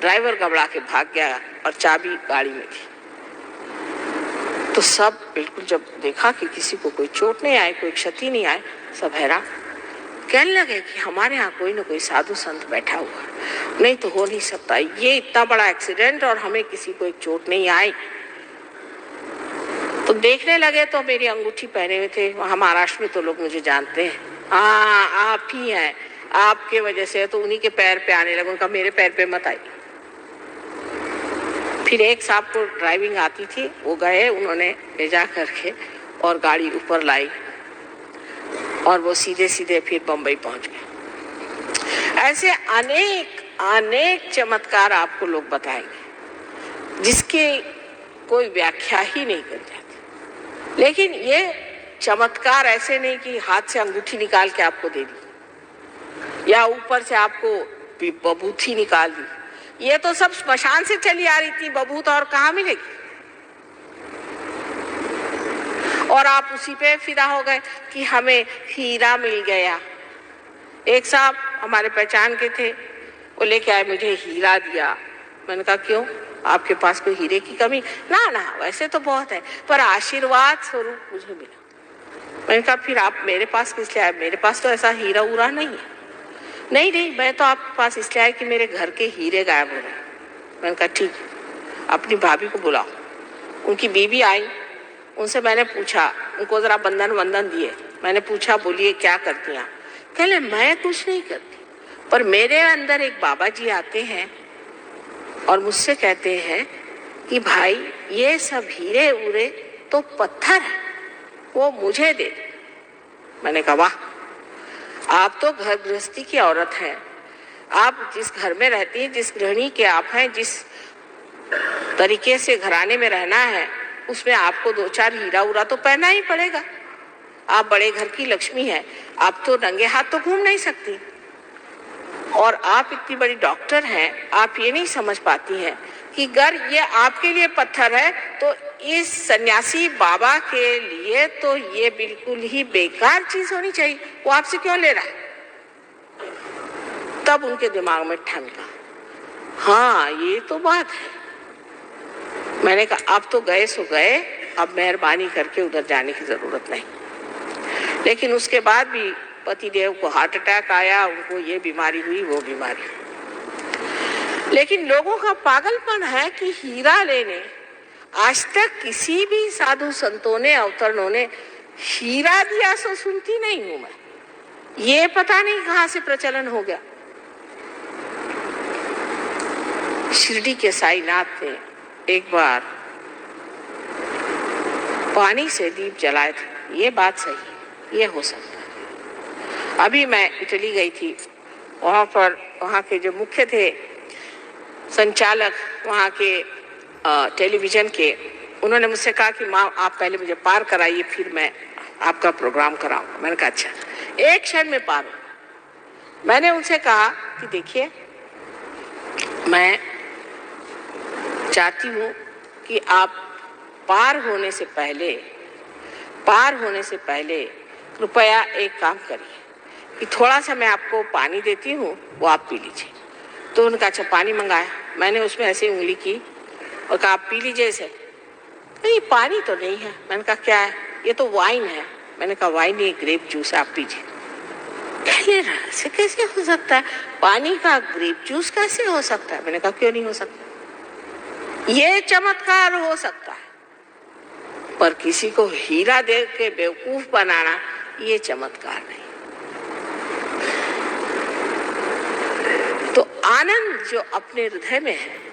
ड्राइवर घबरा के भाग गया और चाबी गाड़ी में थी। तो सब बिल्कुल जब देखा कि किसी को कोई चोट नहीं आए, कोई क्षति नहीं आए, सब हैरान। कहने लगे कि हमारे यहाँ कोई ना कोई साधु संत बैठा हुआ, नहीं तो हो नहीं सकता ये इतना बड़ा एक्सीडेंट और हमें किसी को एक चोट नहीं आई। तो देखने लगे तो मेरी अंगूठी पहने हुए थे। वहां महाराष्ट्र में तो लोग मुझे जानते हैं, हाँ आप ही हैं, आपके वजह से। तो उन्हीं के पैर पे आने लगे। उनका मेरे पैर पे मत आई। फिर एक साहब को ड्राइविंग आती थी, वो गए, उन्होंने ले जा करके और गाड़ी ऊपर लाई और वो सीधे सीधे फिर बम्बई पहुंच गए। ऐसे अनेक चमत्कार आपको लोग बताएंगे जिसके कोई व्याख्या ही नहीं कर जाती। लेकिन ये चमत्कार ऐसे नहीं कि हाथ से अंगूठी निकाल के आपको दे दी या ऊपर से आपको बबूथी निकाल दी। ये तो सब स्मशान से चली आ रही थी बबूत, और कहाँ मिलेगी। और आप उसी पे फिदा हो गए कि हमें हीरा मिल गया। एक साहब हमारे पहचान के थे, वो लेके आए, मुझे हीरा दिया। मैंने कहा क्यों, आपके पास कोई हीरे की कमी? ना वैसे तो बहुत है, पर आशीर्वाद स्वरूप मुझे मिला। मैंने कहा फिर आप मेरे पास किस लिए आए? मेरे पास तो ऐसा हीरा उरा नहीं है। नहीं मैं तो आपके पास इसलिए आया कि मेरे घर के हीरे गायब हो रहे हैं। मैंने कहा ठीक, अपनी भाभी को बुलाओ। उनकी बीवी आई, उनसे मैंने पूछा, उनको जरा बंधन दिए। मैंने पूछा बोलिए क्या करती हैं? कहले मैं कुछ नहीं करती, पर मेरे अंदर एक बाबा जी आते हैं और मुझसे कहते हैं कि भाई ये सब हीरे उरे तो पत्थर है, वो मुझे दे दे। मैंने कहा वाह, आप तो घर गृहस्थी की औरत हैं। आप जिस घर में रहती हैं, जिस गृहिणी के आप हैं, जिस तरीके से घराने में रहना है, उसमें आपको 2-4 हीरा उरा तो पहनना ही पड़ेगा। आप बड़े घर की लक्ष्मी हैं, आप तो नंगे हाथ तो घूम नहीं सकती। और आप इतनी बड़ी डॉक्टर हैं, आप ये नहीं समझ पाती हैं कि अगर ये आपके लिए पत्थर है तो इस सन्यासी बाबा के लिए तो ये बिल्कुल ही बेकार चीज होनी चाहिए, वो आपसे क्यों ले रहा है? तब उनके दिमाग में ठनका, हाँ ये तो बात है। मैंने कहा अब तो गए सो गए, अब मेहरबानी करके उधर जाने की जरूरत नहीं। लेकिन उसके बाद भी पतिदेव को हार्ट अटैक आया, उनको ये बीमारी हुई, वो बीमारी हुई। लेकिन लोगों का पागलपन है कि हीरा लेने, आज तक किसी भी साधु संतों ने, अवतरणों ने हीरा दिया सो सुनती नहीं हूं मैं। ये पता नहीं कहां से प्रचलन हो गया। शिरडी के साईनाथ ने एक बार पानी से दीप जलाए थे, ये बात सही है, ये हो सकता है। अभी मैं इटली गई थी, वहां पर वहां के जो मुख्य थे संचालक वहां के टेलीविजन के, उन्होंने मुझसे कहा कि माँ आप पहले मुझे पार कराइए, फिर मैं आपका प्रोग्राम कराऊंगा। मैंने कहा अच्छा, एक क्षण में पार हो। मैंने उनसे कहा कि देखिए मैं चाहती हूँ कि आप पार होने से पहले कृपया एक काम करिए कि थोड़ा सा मैं आपको पानी देती हूँ, वो आप पी लीजिए। तो उनका अच्छा पानी मंगाया, मैंने उसमें ऐसे उंगली की और कहा आप पी लीजिए इसे। नहीं पानी तो नहीं है। मैंने कहा क्या है? ये तो वाइन है। मैंने कहा वाइन नहीं, ग्रेप जूस है, आप पीजिए। ऐसे कैसे हो सकता है? पानी का ग्रेप जूस कैसे हो सकता है? मैंने कहा क्यों नहीं हो सकता, ये चमत्कार हो सकता है, पर किसी को हीरा दे के बेवकूफ बनाना ये चमत्कार नहीं। तो आनंद जो अपने हृदय में है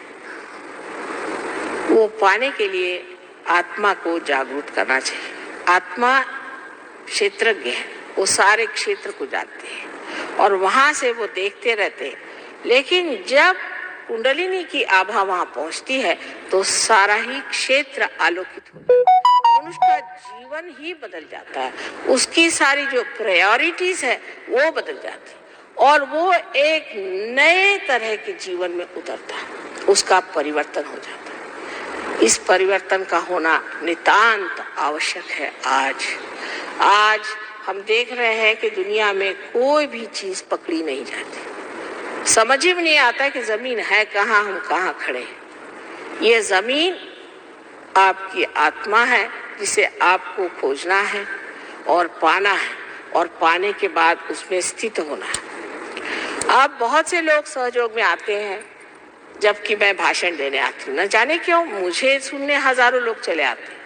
वो पाने के लिए आत्मा को जागरूक करना चाहिए। आत्मा क्षेत्रज्ञ है, वो सारे क्षेत्र को जानते हैं और वहां से वो देखते रहते हैं। लेकिन जब कुंडलिनी की आभा वहां पहुंचती है तो सारा ही क्षेत्र आलोकित हो जाता है, मनुष्य का जीवन ही बदल जाता है, उसकी सारी जो प्रायोरिटीज है वो बदल जाती है और वो एक नए तरह के जीवन में उतरता है, उसका परिवर्तन हो जाता है। इस परिवर्तन का होना नितांत आवश्यक है। आज हम देख रहे हैं कि दुनिया में कोई भी चीज पकड़ी नहीं जाती, समझ ही नहीं आता कि जमीन है कहाँ, हम कहाँ खड़े हैं। ये जमीन आपकी आत्मा है जिसे आपको खोजना है और पाना है, और पाने के बाद उसमें स्थित होना है। अब बहुत से लोग सहयोग में आते हैं, जबकि मैं भाषण देने आती हूँ, न जाने क्यों मुझे सुनने हजारों लोग चले आते हैं,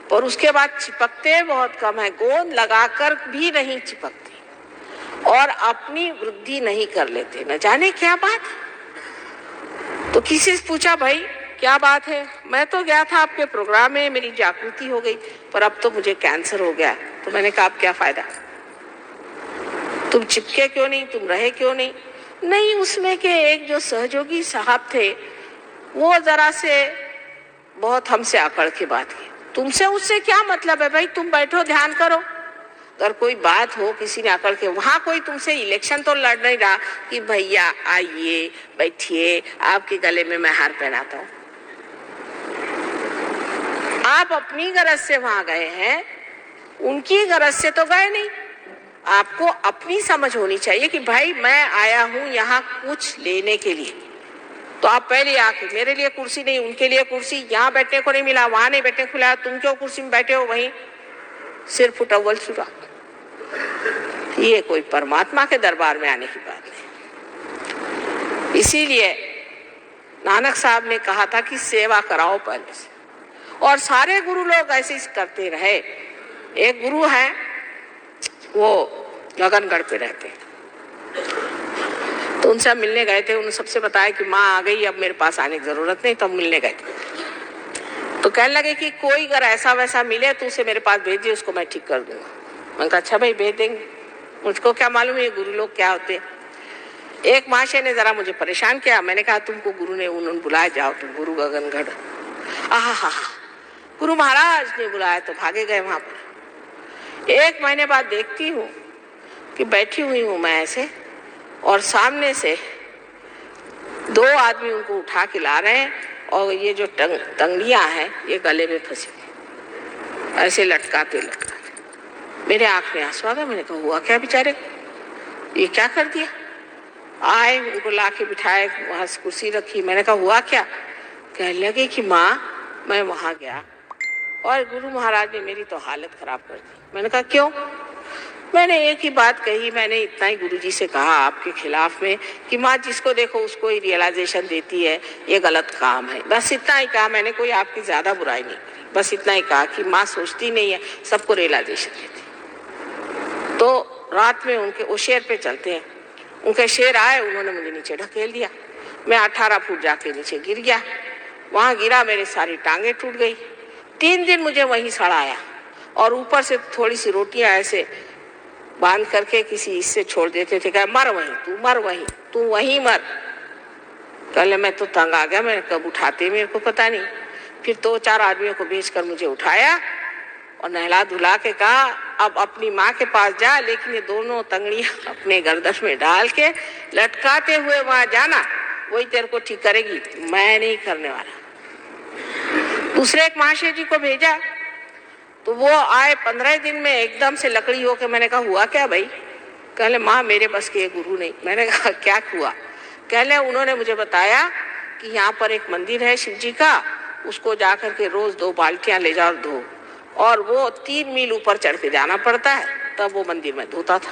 पर उसके बाद चिपकते बहुत कम है, गोंद लगाकर भी नहीं चिपकते और अपनी वृद्धि नहीं कर लेते, न जाने क्या बात। तो किसी से पूछा भाई क्या बात है? मैं तो गया था आपके प्रोग्राम में, मेरी जागृति हो गई, पर अब तो मुझे कैंसर हो गया। तो मैंने कहा अब क्या फायदा, तुम चिपके क्यों नहीं, तुम रहे क्यों नहीं? नहीं, उसमें के एक जो सहयोगी साहब थे वो जरा से बहुत हमसे आकड़ के बात की। तुमसे उससे क्या मतलब है भाई, तुम बैठो ध्यान करो। अगर कोई बात हो किसी ने आकर के, वहां कोई तुमसे इलेक्शन तो लड़ नहीं रहा कि भैया आइए बैठिए आपके गले में मैं हार पहनाता हूं। आप अपनी गरज से वहां गए हैं, उनकी गरज से तो गए नहीं। आपको अपनी समझ होनी चाहिए कि भाई मैं आया हूं यहाँ कुछ लेने के लिए, तो आप पहले आके मेरे लिए कुर्सी नहीं, उनके लिए कुर्सी, यहाँ बैठने को नहीं मिला, वहां नहीं बैठने को मिला, तुम क्यों कुर्सी में बैठे हो, वहीं सिर फुटअव्वल सुरा। ये कोई परमात्मा के दरबार में आने की बात नहीं। इसीलिए नानक साहब ने कहा था कि सेवा कराओ पहले से, और सारे गुरु लोग ऐसे ही करते रहे। एक गुरु है वो गगनगढ़ पे रहते, तो उनसे हम मिलने गए थे। उन्होंने सबसे बताया कि माँ आ गई, अब मेरे पास आने की जरूरत नहीं। तो हम मिलने गए थे, तो कहने लगे कि कोई अगर ऐसा वैसा मिले तो उसे मेरे पास भेज दिए, उसको मैं ठीक कर दूंगा। मैंने कहा अच्छा भाई भेज देंगे, मुझको क्या मालूम ये गुरु लोग क्या होते हैं। एक महाशय ने जरा मुझे परेशान किया। मैंने कहा तुमको गुरु ने उन्होंने बुलाया, जाओ तुम गुरु गगनगढ़। आहा, गुरु महाराज ने बुलाया तो भागे गए वहां पर। एक महीने बाद देखती हूँ कि बैठी हुई हूँ मैं ऐसे, और सामने से 2 आदमी उनको उठा के ला रहे हैं और ये जो तंगड़ियां हैं ये गले में फंसी ऐसे लटकाते मेरे आंख में आंसू आ गया। मैंने कहा हुआ क्या बेचारे, ये क्या कर दिया। आए, उनको ला के बिठाए, वहां कुर्सी रखी। मैंने कहा हुआ क्या। कहने लगे कि माँ मैं वहां गया और गुरु महाराज ने मेरी तो हालत खराब कर दी। मैंने कहा क्यों। मैंने एक ही बात कही, मैंने इतना ही गुरुजी से कहा आपके खिलाफ में कि माँ जिसको देखो उसको ही रियलाइजेशन देती है, ये गलत काम है। बस इतना ही कहा मैंने, कोई आपकी ज्यादा बुराई नहीं करी, बस इतना ही कहा कि माँ सोचती नहीं है, सबको रियलाइजेशन देती। तो रात में उनके वो शेर पे चलते हैं, उनके शेर आए, उन्होंने मुझे नीचे ढकेल दिया। मैं 18 फुट जाके नीचे गिर गया। वहां गिरा, मेरी सारी टांगे टूट गई। 3 दिन मुझे वहीं सड़ाया और ऊपर से थोड़ी सी रोटियां ऐसे बांध करके किसी इससे छोड़ देते थे, कहा मर वहीं, तू मर वहीं, तू वहीं मर। पहले मैं तो तंग आ गया, मैं कब उठाते मेरे को पता नहीं। फिर 2-4 आदमियों को भेजकर मुझे उठाया और नहला धुला के कहा अब अपनी माँ के पास जा, लेकिन ये दोनों तंगड़ियां अपने गर्दन में डाल के लटकाते हुए वहां जाना, वही तेरे को ठीक करेगी, मैं नहीं करने वाला। दूसरे एक महाशय जी को भेजा तो वो आए 15 दिन में एकदम से लकड़ी होके। मैंने कहा हुआ क्या भाई। कहले माँ मेरे बस के गुरु नहीं। मैंने कहा क्या हुआ। कहले उन्होंने मुझे बताया कि यहाँ पर एक मंदिर है शिव जी का, उसको जाकर के रोज 2 बाल्टियां ले जाओ धो, और वो 3 मील ऊपर चढ़ के जाना पड़ता है, तब वो मंदिर में धोता था।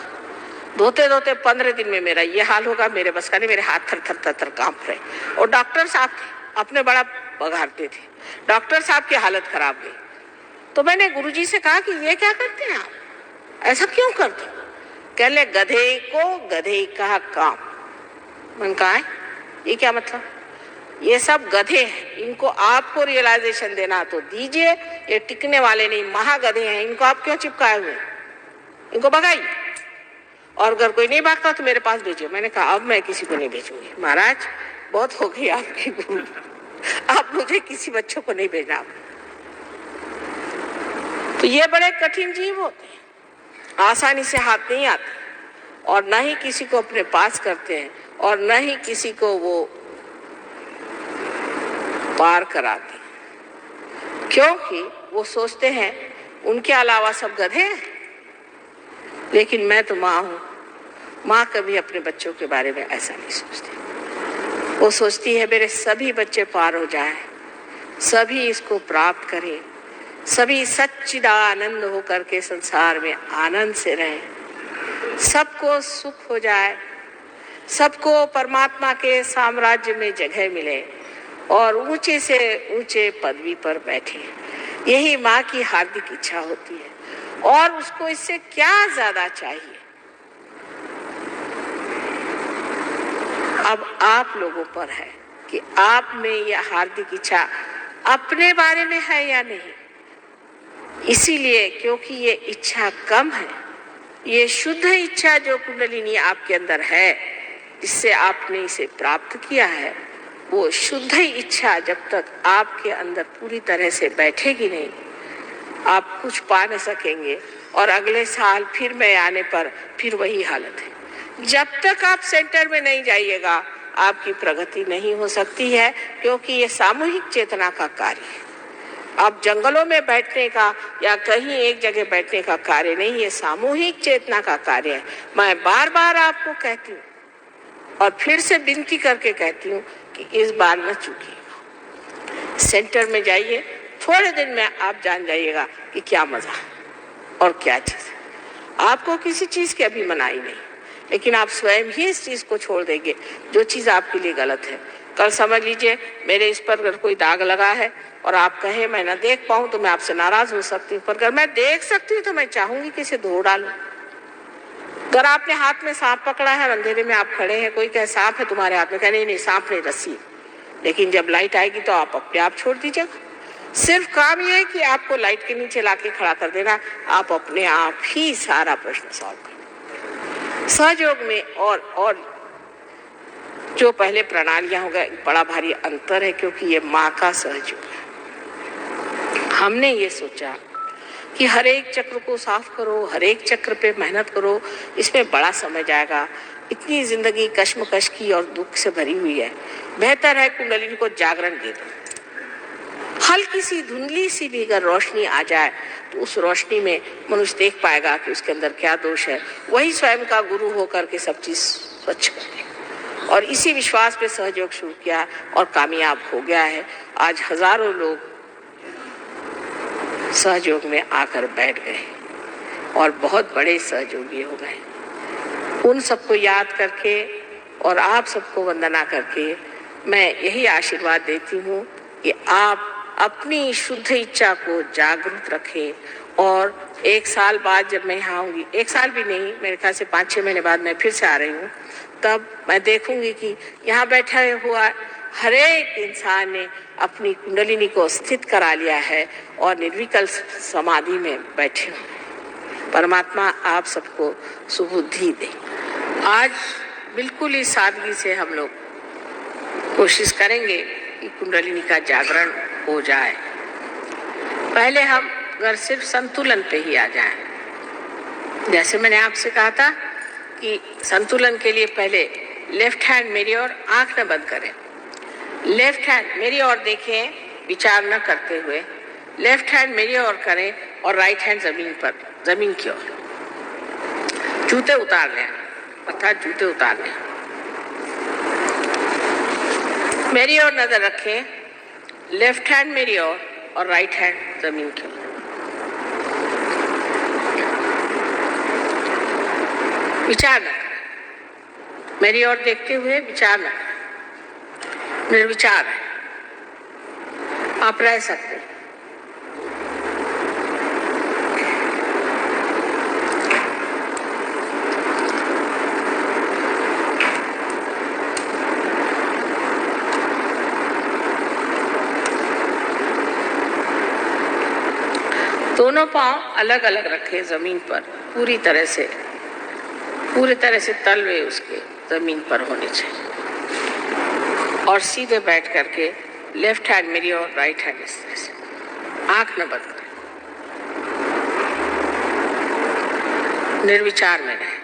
धोते धोते 15 दिन में मेरा ये हाल होगा, मेरे बस का नहीं, मेरे हाथ थर थर थर कांप रहे। और डॉक्टर साहब अपने बड़ा बघारते थे, डॉक्टर साहब की हालत खराब गई। तो मैंने गुरुजी से कहा कि ये क्या करते हैं आप, ऐसा क्यों करते। कहले गधे को गधे का काम। मैंने कहा ये क्या मतलब, ये सब गधे हैं, इनको आपको रियलाइजेशन देना तो दीजिए, ये टिकने वाले नहीं, महागधे हैं, इनको आप क्यों चिपकाए हुए, इनको भगाइए। और अगर कोई नहीं भागता तो मेरे पास भेजिए। मैंने कहा अब मैं किसी को नहीं भेजूंगी, महाराज बहुत हो गई आपकी गुरु, आप मुझे किसी बच्चों को नहीं भेजना। तो ये बड़े कठिन जीव होते हैं, आसानी से हाथ नहीं आते, और न ही किसी को अपने पास करते हैं और न ही किसी को वो पार कराते, क्योंकि वो सोचते हैं उनके अलावा सब गधे हैं। लेकिन मैं तो माँ हूं, माँ कभी अपने बच्चों के बारे में ऐसा नहीं सोचती। वो सोचती है मेरे सभी बच्चे पार हो जाएं, सभी इसको प्राप्त करें, सभी सच्चिदानंद होकर के संसार में आनंद से रहें, सबको सुख हो जाए, सबको परमात्मा के साम्राज्य में जगह मिले और ऊंचे से ऊंचे पदवी पर बैठे। यही माँ की हार्दिक इच्छा होती है, और उसको इससे क्या ज्यादा चाहिए। अब आप लोगों पर है कि आप में यह हार्दिक इच्छा अपने बारे में है या नहीं। इसीलिए क्योंकि ये इच्छा कम है, ये शुद्ध इच्छा जो कुंडलिनी आपके अंदर है, जिससे आपने इसे प्राप्त किया है, वो शुद्ध इच्छा जब तक आपके अंदर पूरी तरह से बैठेगी नहीं, आप कुछ पा न सकेंगे। और अगले साल फिर मैं आने पर फिर वही हालत है। जब तक आप सेंटर में नहीं जाइएगा आपकी प्रगति नहीं हो सकती है, क्योंकि ये सामूहिक चेतना का कार्य है। अब जंगलों में बैठने का या कहीं एक जगह बैठने का कार्य नहीं, ये सामूहिक चेतना का कार्य है। मैं बार बार आपको कहती हूँ और फिर से विनती करके कहती हूँ कि इस बार न चूकिएगा, सेंटर में जाइए। थोड़े दिन में आप जान जाइएगा कि क्या मजा और क्या चीज। आपको किसी चीज की अभी मनाही नहीं, लेकिन आप स्वयं ही इस चीज को छोड़ देंगे जो चीज आपके लिए गलत है। कल समझ लीजिए मेरे इस पर अगर कोई दाग लगा है और आप कहें मैं ना देख पाऊं तो मैं आपसे नाराज हो सकती हूँ, पर अगर मैं देख सकती हूँ तो मैं चाहूंगी कि इसे धो डालूं। अगर आपने हाथ में सांप पकड़ा है, अंधेरे में आप खड़े हैं, कोई कहे सांप है तुम्हारे हाथ में, कहे नहीं नहीं सांप नहीं रस्सी, लेकिन जब लाइट आएगी तो आप अपने आप छोड़ दीजिएगा। सिर्फ काम ये है कि आपको लाइट के नीचे लाके खड़ा कर देना, आप अपने आप ही सारा प्रश्न सॉल्व कर सहयोग में। और जो पहले प्रणालियां होगा बड़ा भारी अंतर है, क्योंकि ये माँ का सहयोग है। हमने ये सोचा कि हर एक चक्र को साफ करो, हर एक चक्र पे मेहनत करो, इसमें बड़ा समय जाएगा। इतनी जिंदगी कश्मकश की और दुख से भरी हुई है, बेहतर है कुंडलिनी को जागरण दे दो। हल्की सी धुंधली सी भी अगर रोशनी आ जाए तो उस रोशनी में मनुष्य देख पाएगा कि उसके अंदर क्या दोष है। वही स्वयं का गुरु होकर के सब चीज स्वच्छ कर दे। और इसी विश्वास पे सहयोग शुरू किया और कामयाब हो गया है। आज हजारों लोग सहयोग में आकर बैठ गए और बहुत बड़े सहयोगी हो गए। उन सबको याद करके और आप सबको वंदना करके मैं यही आशीर्वाद देती हूँ कि आप अपनी शुद्ध इच्छा को जागृत रखें। और 1 साल बाद जब मैं यहाँ आऊँगी, 1 साल भी नहीं, मेरे ख्याल से 5-6 महीने बाद मैं फिर से आ रही हूँ, तब मैं देखूंगी कि यहाँ बैठा हुआ हर एक इंसान ने अपनी कुंडलिनी को स्थित करा लिया है और निर्विकल्प समाधि में बैठे हो। परमात्मा आप सबको सुबुद्धि दे। आज बिल्कुल ही सादगी से हम लोग कोशिश करेंगे कि कुंडलिनी का जागरण हो जाए। पहले हम अगर सिर्फ संतुलन पे ही आ जाएं। जैसे मैंने आपसे कहा था कि संतुलन के लिए पहले लेफ्ट हैंड मेरी ओर, आंख न बंद करें। लेफ्ट हैंड मेरी ओर देखें, विचार न करते हुए लेफ्ट हैंड मेरी ओर करें और राइट हैंड जमीन की ओर। जूते उतार लें, अर्थात जूते उतार लें। मेरी ओर नजर रखें, लेफ्ट हैंड मेरी ओर और राइट हैंड जमीन की ओर। विचार न करें, मेरी ओर देखते हुए विचार न करें, निर्विचार है, आप रह सकते हैं। दोनों पांव अलग अलग रखे जमीन पर, पूरी तरह से तलवे उसके जमीन पर होने चाहिए। और सीधे बैठ करके लेफ्ट हैंड मेरी और राइट हैंड इस तरह से, आंख न बंद करें, निर्विचार में रहें।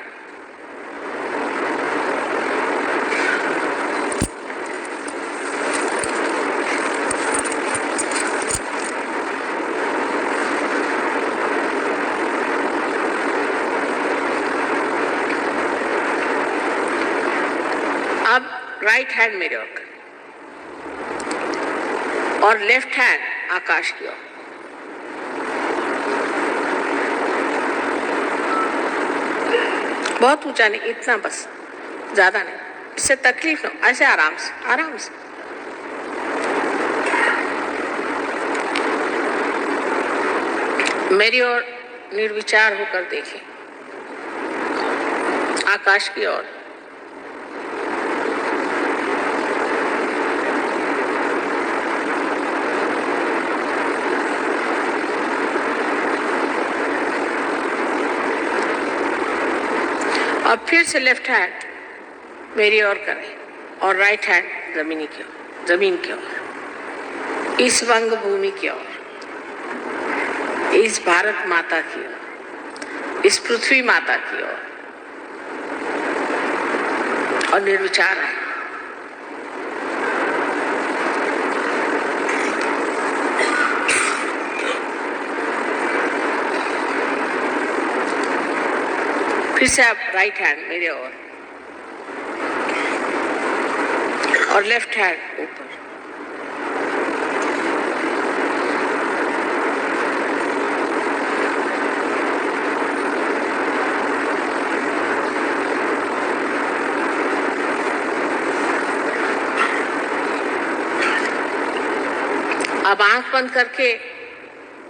अब राइट हैंड मेरे ओर करें और लेफ्ट हैंड आकाश की ओर। बहुत ऊंचा नहीं, इतना बस, ज्यादा नहीं, इससे तकलीफ ना, ऐसे आराम से। मेरी ओर निर्विचार होकर देखें, आकाश की ओर। अब फिर से लेफ्ट हैंड मेरी ओर करें और राइट हैंड जमीन की ओर, इस वंग भूमि की ओर, इस भारत माता की ओर, इस पृथ्वी माता की ओर, और निर्विचार है। फिर से आप राइट हैंड मेरे ओर और लेफ्ट हैंड ऊपर। अब आंख बंद करके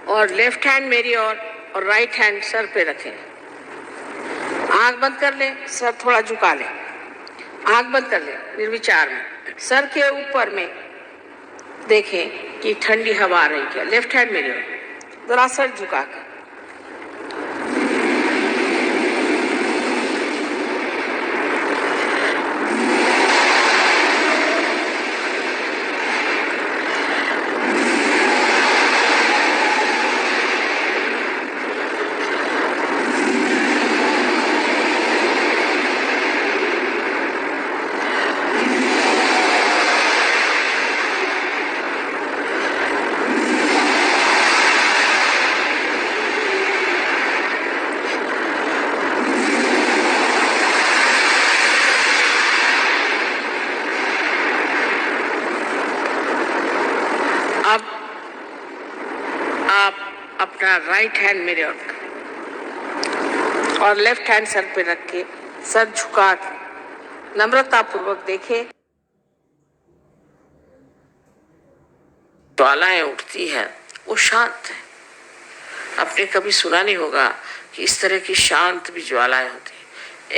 और लेफ्ट हैंड मेरी ओर और राइट हैंड सर पे रखें। आंख बंद कर ले, सर थोड़ा झुका ले, आंख बंद कर ले, निर्विचार में सर के ऊपर में देखें कि ठंडी हवा आ रही है। लेफ्ट हैंड मेरे ओर, जरा सर झुका कर। आप अपना राइट हैंड मेरे और लेफ्ट हैंड सर पे रख के सर झुका के नम्रता पूर्वक देखें। ज्वालाएं उठती है वो शांत है। आपने कभी सुना नहीं होगा कि इस तरह की शांत भी ज्वालाएं होती है।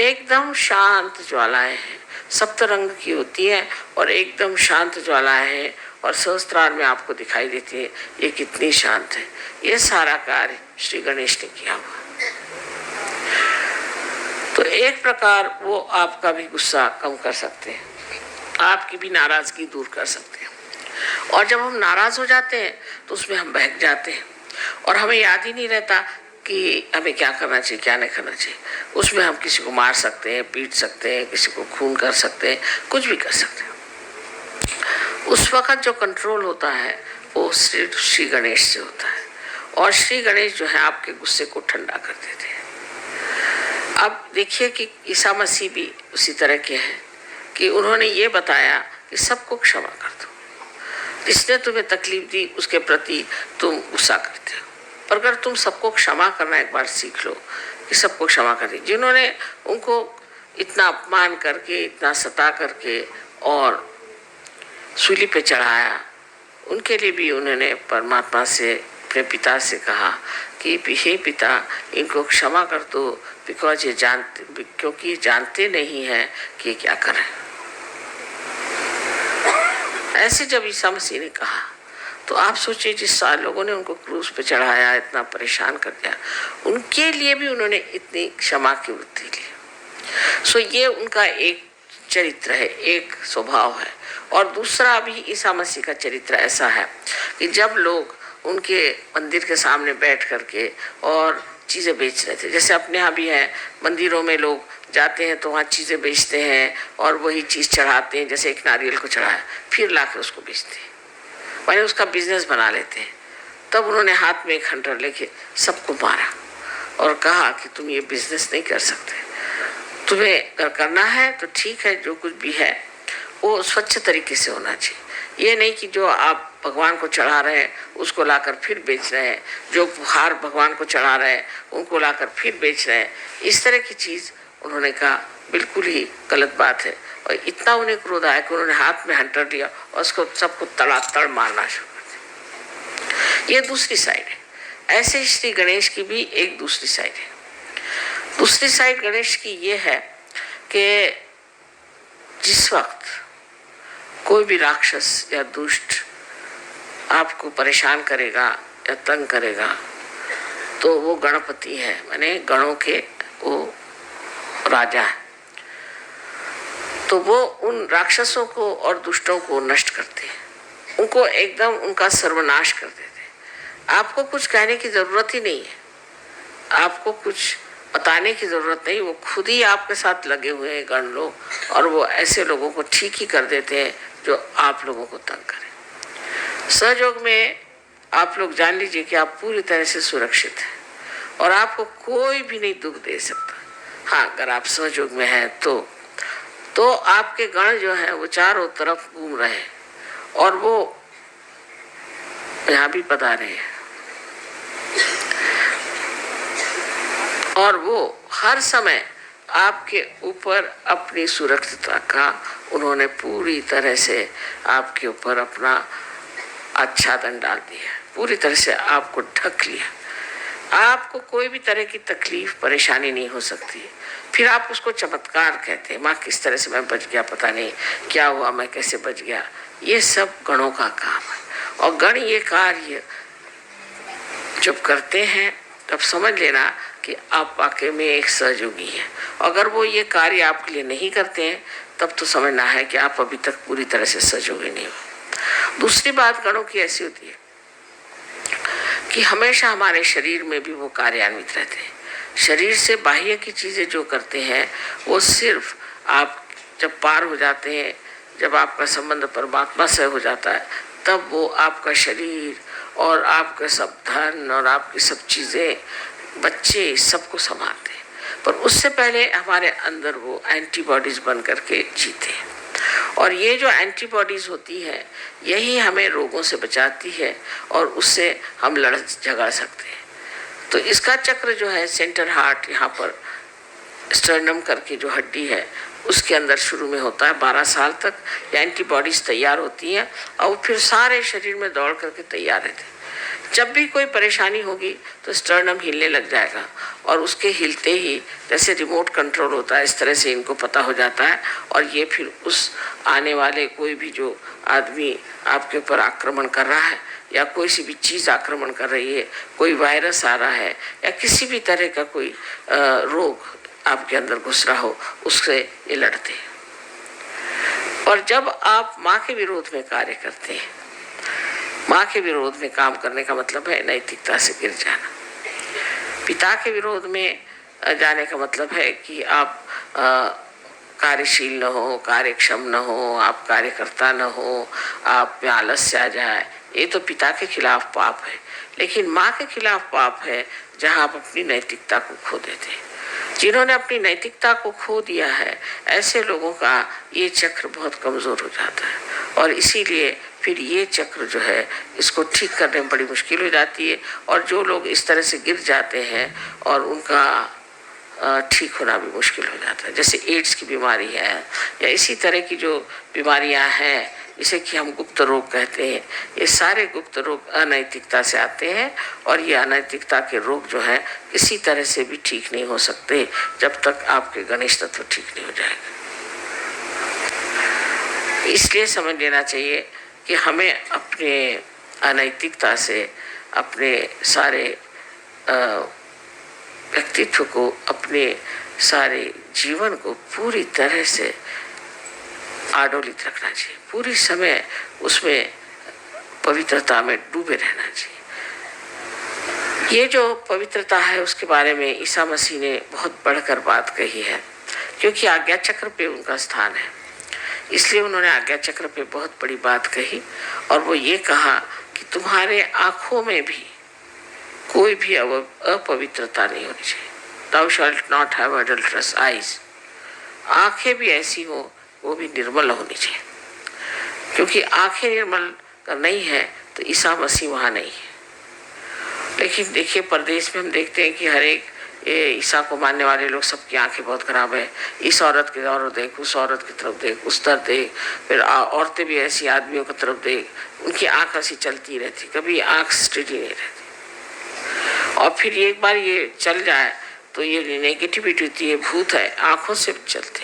एकदम शांत ज्वालाएं हैं, सप्तरंग की होती है और एकदम शांत ज्वालाएं हैं और सहस्त्रार में आपको दिखाई देती है ये कितनी शांत है। ये सारा कार्य श्री गणेश ने किया हुआ। तो एक प्रकार वो आपका भी गुस्सा कम कर सकते हैं, आपकी भी नाराजगी दूर कर सकते हैं। और जब हम नाराज हो जाते हैं तो उसमें हम बहक जाते हैं और हमें याद ही नहीं रहता कि हमें क्या करना चाहिए क्या नहीं करना चाहिए। उसमें हम किसी को मार सकते हैं, पीट सकते हैं, किसी को खून कर सकते हैं, कुछ भी कर सकते हैं। उस वक्त जो कंट्रोल होता है वो श्री गणेश से होता है और श्री गणेश जो है आपके गुस्से को ठंडा कर देते हैं। अब देखिए कि ईसा मसीह भी उसी तरह के हैं कि उन्होंने ये बताया कि सबको क्षमा कर दो। जिसने तुम्हें तकलीफ दी उसके प्रति तुम गुस्सा करते हो, पर अगर तुम सबको क्षमा करना एक बार सीख लो कि सबको क्षमा कर दी। जिन्होंने उनको इतना अपमान करके, इतना सता करके और सूली पे चढ़ाया, उनके लिए भी उन्होंने परमात्मा से, अपने पिता से कहा कि हे पिता इनको क्षमा कर दो, क्योंकि ये जानते नहीं हैं कि ये क्या करें। ऐसे जब ईसा मसीह ने कहा तो आप सोचिए जिस साल लोगों ने उनको क्रूस पे चढ़ाया, इतना परेशान कर दिया, उनके लिए भी उन्होंने इतनी क्षमा की वृत्ति ली। सो ये उनका एक चरित्र है, एक स्वभाव है। और दूसरा भी ईसा मसीह का चरित्र ऐसा है कि जब लोग उनके मंदिर के सामने बैठ करके और चीज़ें बेच रहे थे, जैसे अपने यहाँ भी है, मंदिरों में लोग जाते हैं तो वहाँ चीज़ें बेचते हैं और वही चीज़ चढ़ाते हैं। जैसे एक नारियल को चढ़ाया फिर लाकर उसको बेचते हैं, मैंने उसका बिजनेस बना लेते हैं। तब उन्होंने हाथ में एक खंडर लेके सबको मारा और कहा कि तुम ये बिजनेस नहीं कर सकते, तुम्हें अगर करना है तो ठीक है, जो कुछ भी है वो स्वच्छ तरीके से होना चाहिए। ये नहीं कि जो आप भगवान को चढ़ा रहे हैं उसको लाकर फिर बेच रहे हैं, जो हार भगवान को चढ़ा रहे हैं उनको लाकर फिर बेच रहे हैं। इस तरह की चीज़ उन्होंने कहा बिल्कुल ही गलत बात है। और इतना उन्हें क्रोध आया कि उन्होंने हाथ में हंटर लिया और उसको सबको तड़ातड़ मारना शुरू कर दिया। ये दूसरी साइड है। ऐसे ही श्री गणेश की भी एक दूसरी साइड है। दूसरी साइड गणेश की ये है कि जिस वक्त कोई भी राक्षस या दुष्ट आपको परेशान करेगा या तंग करेगा तो वो गणपति है, माने गणों के वो राजा है। तो वो उन राक्षसों को और दुष्टों को नष्ट करते हैं, उनको एकदम उनका सर्वनाश कर देते हैं। आपको कुछ कहने की ज़रूरत ही नहीं है, आपको कुछ बताने की ज़रूरत नहीं, वो खुद ही आपके साथ लगे हुए हैं गण लोग, और वो ऐसे लोगों को ठीक ही कर देते हैं जो आप लोगों को तंग करें। सहयोग में आप लोग जान लीजिए कि आप पूरी तरह से सुरक्षित हैं और आपको कोई भी नहीं दुख दे सकता। हाँ, अगर आप सहयोग में हैं तो आपके गण जो हैं वो चारों तरफ घूम रहे हैं और वो यहाँ भी पधारे हैं और वो हर समय आपके ऊपर अपनी सुरक्षितता का उन्होंने पूरी तरह से आपके ऊपर अपना आच्छादन डाल दिया, पूरी तरह से आपको ढक लिया। आपको कोई भी तरह की तकलीफ परेशानी नहीं हो सकती। फिर आप उसको चमत्कार कहते हैं, माँ किस तरह से मैं बच गया, पता नहीं क्या हुआ, मैं कैसे बच गया। ये सब गणों का काम है और गण ये कार्य जब करते हैं तब समझ लेना कि आप वाकई में एक सहयोगी हैं। अगर वो ये कार्य आपके लिए नहीं करते हैं तब तो समझना है कि आप अभी तक पूरी तरह से सहयोगी नहीं हो। दूसरी बात गणों की ऐसी होती है कि हमेशा हमारे शरीर में भी वो कार्यान्वित रहते हैं। शरीर से बाह्य की चीज़ें जो करते हैं वो सिर्फ आप जब पार हो जाते हैं, जब आपका संबंध परमात्मा से हो जाता है, तब वो आपका शरीर और आपका सब धन और आपकी सब चीज़ें, बच्चे, सबको संभालते हैं। पर उससे पहले हमारे अंदर वो एंटीबॉडीज बन करके जीते हैं और ये जो एंटीबॉडीज होती है यही हमें रोगों से बचाती है और उससे हम लड़ झगड़ सकते हैं। तो इसका चक्र जो है सेंटर हार्ट, यहाँ पर स्टर्नम करके जो हड्डी है उसके अंदर शुरू में होता है। 12 साल तक ये एंटीबॉडीज तैयार होती हैं और फिर सारे शरीर में दौड़ करके तैयार रहते हैं। जब भी कोई परेशानी होगी तो स्टर्नम हिलने लग जाएगा और उसके हिलते ही जैसे रिमोट कंट्रोल होता है इस तरह से इनको पता हो जाता है और ये फिर उस आने वाले कोई भी जो आदमी आपके ऊपर आक्रमण कर रहा है या कोई सी भी चीज़ आक्रमण कर रही है, कोई वायरस आ रहा है या किसी भी तरह का कोई रोग आपके अंदर घुस रहा हो, उससे ये लड़ते हैं। और जब आप माँ के विरोध में कार्य करते हैं, माँ के विरोध में काम करने का मतलब है नैतिकता से गिर जाना। पिता के विरोध में जाने का मतलब है कि आप कार्यशील न हो, कार्यक्षम न हो, आप कार्यकर्ता न हो, आप में आलस्य आ जाए, ये तो पिता के खिलाफ पाप है। लेकिन माँ के खिलाफ पाप है जहाँ आप अपनी नैतिकता को खो देते हैं। जिन्होंने अपनी नैतिकता को खो दिया है ऐसे लोगों का ये चक्र बहुत कमज़ोर हो जाता है और इसीलिए फिर ये चक्र जो है इसको ठीक करने में बड़ी मुश्किल हो जाती है। और जो लोग इस तरह से गिर जाते हैं और उनका ठीक होना भी मुश्किल हो जाता है, जैसे एड्स की बीमारी है या इसी तरह की जो बीमारियां हैं जिसे कि हम गुप्त रोग कहते हैं, ये सारे गुप्त रोग अनैतिकता से आते हैं और ये अनैतिकता के रोग जो हैं किसी तरह से भी ठीक नहीं हो सकते जब तक आपके गणेश तत्व ठीक नहीं हो जाएगा। इसलिए समझ लेना चाहिए कि हमें अपने अनैतिकता से अपने सारे व्यक्तित्व को, अपने सारे जीवन को पूरी तरह से आडोलित रखना चाहिए, पूरी समय उसमें पवित्रता में डूबे रहना चाहिए। ये जो पवित्रता है उसके बारे में ईसा मसीह ने बहुत बढ़कर बात कही है, क्योंकि आज्ञा चक्र पे उनका स्थान है, इसलिए उन्होंने आज्ञा चक्र पे बहुत बड़ी बात कही और वो ये कहा कि तुम्हारे आँखों में भी कोई भी अपवित्रता नहीं होनी चाहिए। Thou shalt not have adulterous eyes। आँखें भी ऐसी हो, वो भी निर्मल होनी चाहिए, क्योंकि आँखें निर्मल नहीं है तो ईसा मसीह वहाँ नहीं है। लेकिन देखिए परदेश में हम देखते हैं कि हर एक ईसा को मानने वाले लोग सबकी आंखें बहुत खराब है। इस औरत की तरफ देख, उस औरत की तरफ देख, उस तरफ देख, फिर औरतें भी ऐसी आदमियों की तरफ देख, उनकी आंख ऐसी चलती रहती, कभी आंख स्ट्रेट ही नहीं रहती। और फिर एक बार ये चल जाए तो ये नेगेटिविटी होती है, भूत है, आंखों से चलते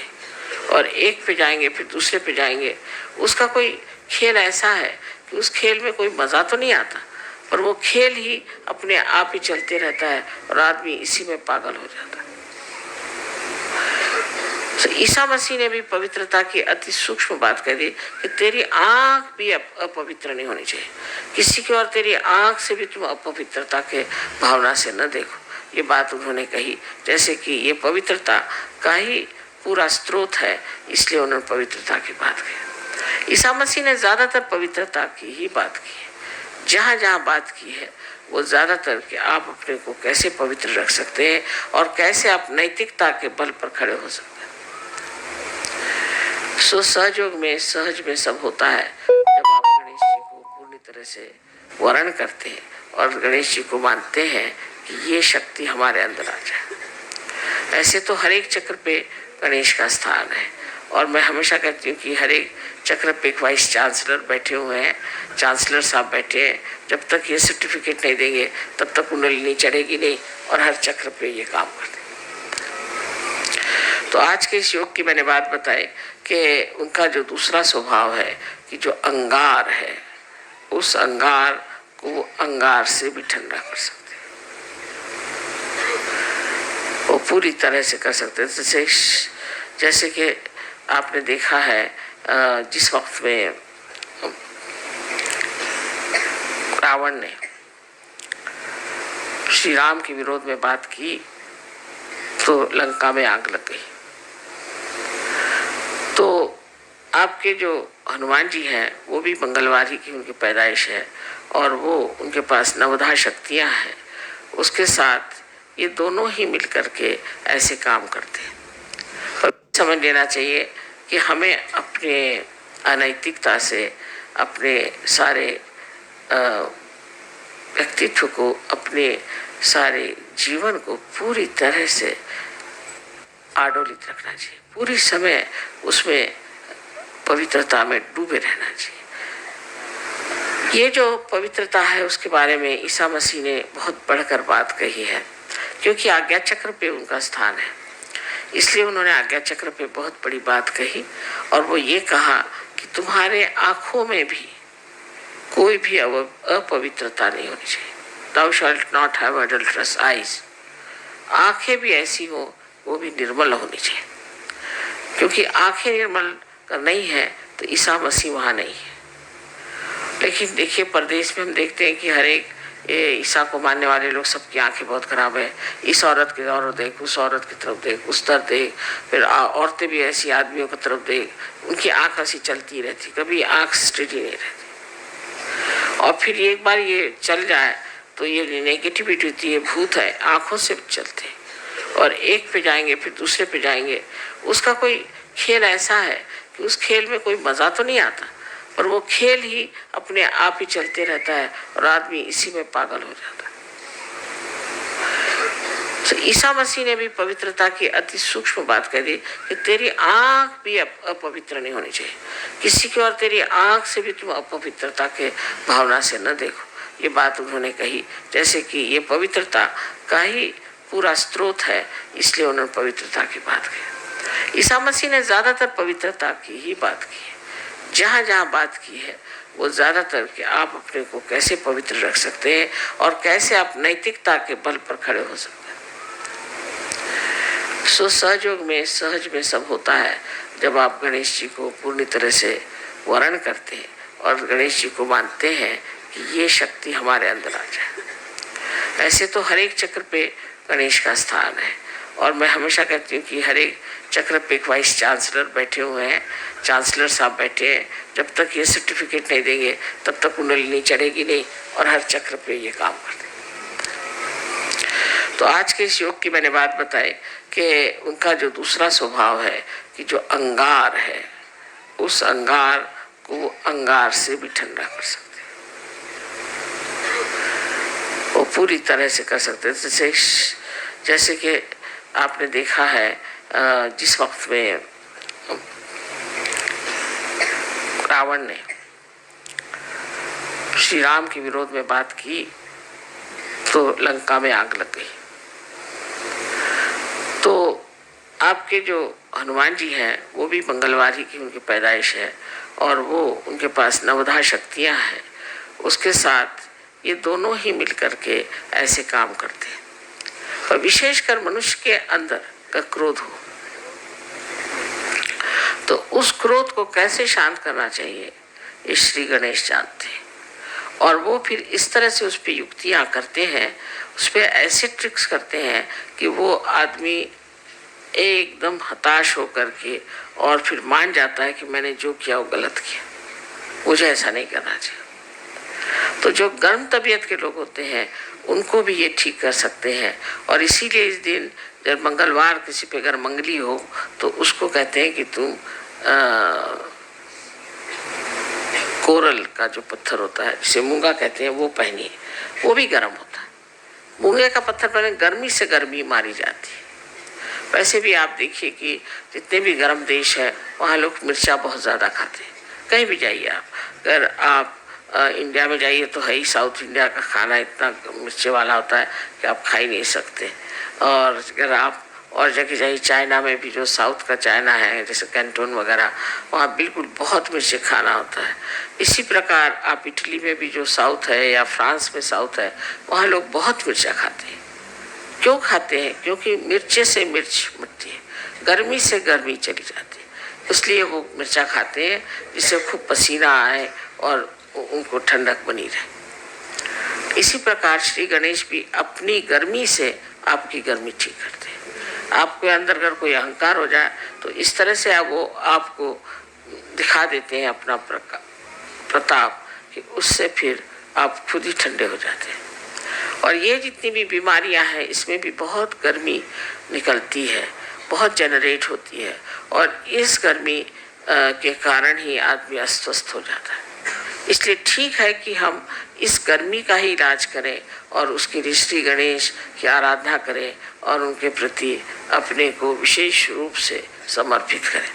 और एक पे जाएंगे फिर दूसरे पे जाएंगे। उसका कोई खेल ऐसा है कि उस खेल में कोई मज़ा तो नहीं आता, पर वो खेल ही अपने आप ही चलते रहता है और आदमी इसी में पागल हो जाता है। तो ईसा मसीह ने भी पवित्रता की अति सूक्ष्म बात कह दी कि तेरी आंख भी अपवित्र नहीं होनी चाहिए, किसी की और तेरी आंख से भी तुम अपवित्रता के भावना से न देखो। ये बात उन्होंने कही, जैसे कि ये पवित्रता का ही पूरा स्रोत है, इसलिए उन्होंने पवित्रता की बात कही। ईसा मसीह ने ज़्यादातर पवित्रता की ही बात की है। जहाँ जहाँ बात की है वो ज़्यादातर कि आप अपने को कैसे पवित्र रख सकते हैं और कैसे आप नैतिकता के बल पर खड़े हो सकते हैं। सो सहयोग में, सहज में सब होता है जब आप गणेश जी को पूरी तरह से वर्ण करते हैं और गणेश जी को मानते हैं कि ये शक्ति हमारे अंदर आ जाए। ऐसे तो हर एक चक्र पे गणेश का स्थान है और मैं हमेशा कहती हूँ कि हर एक चक्र पे एक वाइस चांसलर बैठे हुए हैं, चांसलर साहब बैठे हैं। जब तक ये सर्टिफिकेट नहीं देंगे तब तक कुंडली चढ़ेगी नहीं और हर चक्र पे ये काम करते। तो आज के इस योग की मैंने बात बताई कि उनका जो दूसरा स्वभाव है कि जो अंगार है, उस अंगार को वो अंगार से भी ठंडा कर सकते हैं, वो पूरी तरह से कर सकते हैं। जैसे कि आपने देखा है जिस वक्त में रावण ने श्री राम के विरोध में बात की तो लंका में आग लग गई। तो आपके जो हनुमान जी हैं वो भी मंगलवार ही की उनकी पैदाइश है और वो उनके पास नवधा शक्तियां हैं, उसके साथ ये दोनों ही मिलकर के ऐसे काम करते हैं। पर समझ लेना चाहिए कि हमें अपने अनैतिकता से अपने सारे व्यक्तित्व को, अपने सारे जीवन को पूरी तरह से आडोलित रखना चाहिए, पूरी समय उसमें पवित्रता में डूबे रहना चाहिए। ये जो पवित्रता है उसके बारे में ईसा मसीह ने बहुत बढ़कर बात कही है, क्योंकि आज्ञा चक्र पे उनका स्थान है, इसलिए उन्होंने आज्ञा चक्र पे बहुत बड़ी बात कही। और वो ये कहा कि तुम्हारे आंखों में भी कोई भी अपवित्रता नहीं होनी चाहिए। Thou shalt not have adulterous eyes। आंखें भी ऐसी हो, वो भी निर्मल होनी चाहिए, क्योंकि आंखें निर्मल नहीं है तो ईसा मसीह वहाँ नहीं है। लेकिन देखिए परदेश में हम देखते हैं कि हर एक ईसा को मानने वाले लोग सबकी आंखें बहुत खराब है। इस औरत की तरफ देख, उस औरत की तरफ देख, उस तरफ देख, फिर औरतें भी ऐसी आदमियों की तरफ देख, उनकी आंख ऐसी चलती रहती, कभी आंख स्ट्रेट ही नहीं रहती। और फिर एक बार ये चल जाए तो ये नेगेटिविटी होती है, भूत है, आंखों से चलते और एक पे जाएंगे फिर दूसरे पे जाएंगे। उसका कोई खेल ऐसा है कि उस खेल में कोई मज़ा तो नहीं आता, पर वो खेल ही अपने आप ही चलते रहता है और आदमी इसी में पागल हो जाता है। तो ईसा मसीह ने भी पवित्रता की अति सूक्ष्म बात कह दी कि तेरी आंख भी अपवित्र नहीं होनी चाहिए, किसी की और तेरी आंख से भी तुम अपवित्रता के भावना से न देखो। ये बात उन्होंने कही, जैसे कि ये पवित्रता का ही पूरा स्रोत है, इसलिए उन्होंने पवित्रता की बात की। ईसा मसीह ने ज़्यादातर पवित्रता की ही बात की है। जहाँ जहाँ बात की है वो ज़्यादातर कि आप अपने को कैसे पवित्र रख सकते हैं और कैसे आप नैतिकता के बल पर खड़े हो सकते हैं। सो सहयोग में, सहज में सब होता है जब आप गणेश जी को पूर्ण तरह से वर्ण करते हैं और गणेश जी को मानते हैं कि ये शक्ति हमारे अंदर आ जाए। ऐसे तो हर एक चक्र पे गणेश का स्थान है, और मैं हमेशा कहती हूँ कि हर एक चक्र पे एक वाइस चांसलर बैठे हुए हैं, चांसलर साहब बैठे हैं। जब तक ये सर्टिफिकेट नहीं देंगे तब तक कुंडली चढ़ेगी नहीं, और हर चक्र पे ये काम करते हैं। तो आज के इस योग की मैंने बात बताई कि उनका जो दूसरा स्वभाव है कि जो अंगार है, उस अंगार को अंगार से भी ठंडा कर सकते, वो पूरी तरह से कर सकते। जैसे कि आपने देखा है जिस वक्त में रावण ने श्री राम के विरोध में बात की तो लंका में आग लग गई। तो आपके जो हनुमान जी हैं वो भी मंगलवार ही की उनकी पैदाइश है, और वो उनके पास नवधा शक्तियां हैं। उसके साथ ये दोनों ही मिलकर के ऐसे काम करते हैं। और विशेषकर मनुष्य के अंदर का क्रोध हो तो उस क्रोध को कैसे शांत करना चाहिए ये श्री गणेश जानते हैं, और वो फिर इस तरह से उस पर युक्तियाँ करते हैं, उस पर ऐसे ट्रिक्स करते हैं कि वो आदमी एकदम हताश होकर के और फिर मान जाता है कि मैंने जो किया वो गलत किया, मुझे ऐसा नहीं करना चाहिए। तो जो गर्म तबीयत के लोग होते हैं उनको भी ये ठीक कर सकते हैं। और इसीलिए इस दिन जब मंगलवार किसी पे अगर मंगली हो तो उसको कहते हैं कि तुम कोरल का जो पत्थर होता है जिसे मूंगा कहते हैं वो पहनिए, वो भी गर्म होता है। मूंगे का पत्थर पहने, गर्मी से गर्मी मारी जाती है। वैसे भी आप देखिए कि जितने भी गर्म देश है वहाँ लोग मिर्चा बहुत ज़्यादा खाते हैं। कहीं भी जाइए आप, अगर आप इंडिया में जाइए तो है ही साउथ इंडिया का खाना इतना मिर्चे वाला होता है कि आप खा ही नहीं सकते। और अगर आप और जगह जाइए, चाइना में भी जो साउथ का चाइना है जैसे कैंटोन वगैरह, वहाँ बिल्कुल बहुत मिर्चे खाना होता है। इसी प्रकार आप इटली में भी जो साउथ है या फ्रांस में साउथ है वहाँ लोग बहुत मिर्चा खाते हैं। क्यों खाते हैं? क्योंकि मिर्चे से मिर्च मिटती है, गर्मी से गर्मी चली जाती है, इसलिए वो मिर्चा खाते हैं जिससे खूब पसीना आए और उनको ठंडक बनी रहे। इसी प्रकार श्री गणेश भी अपनी गर्मी से आपकी गर्मी ठीक करते हैं। आपके अंदर अगर कोई अहंकार हो जाए तो इस तरह से वो आपको दिखा देते हैं अपना प्रताप कि उससे फिर आप खुद ही ठंडे हो जाते हैं। और ये जितनी भी बीमारियां हैं इसमें भी बहुत गर्मी निकलती है, बहुत जनरेट होती है, और इस गर्मी के कारण ही आदमी अस्वस्थ हो जाता है। इसलिए ठीक है कि हम इस गर्मी का ही इलाज करें और उसके लिए श्री गणेश की आराधना करें और उनके प्रति अपने को विशेष रूप से समर्पित करें।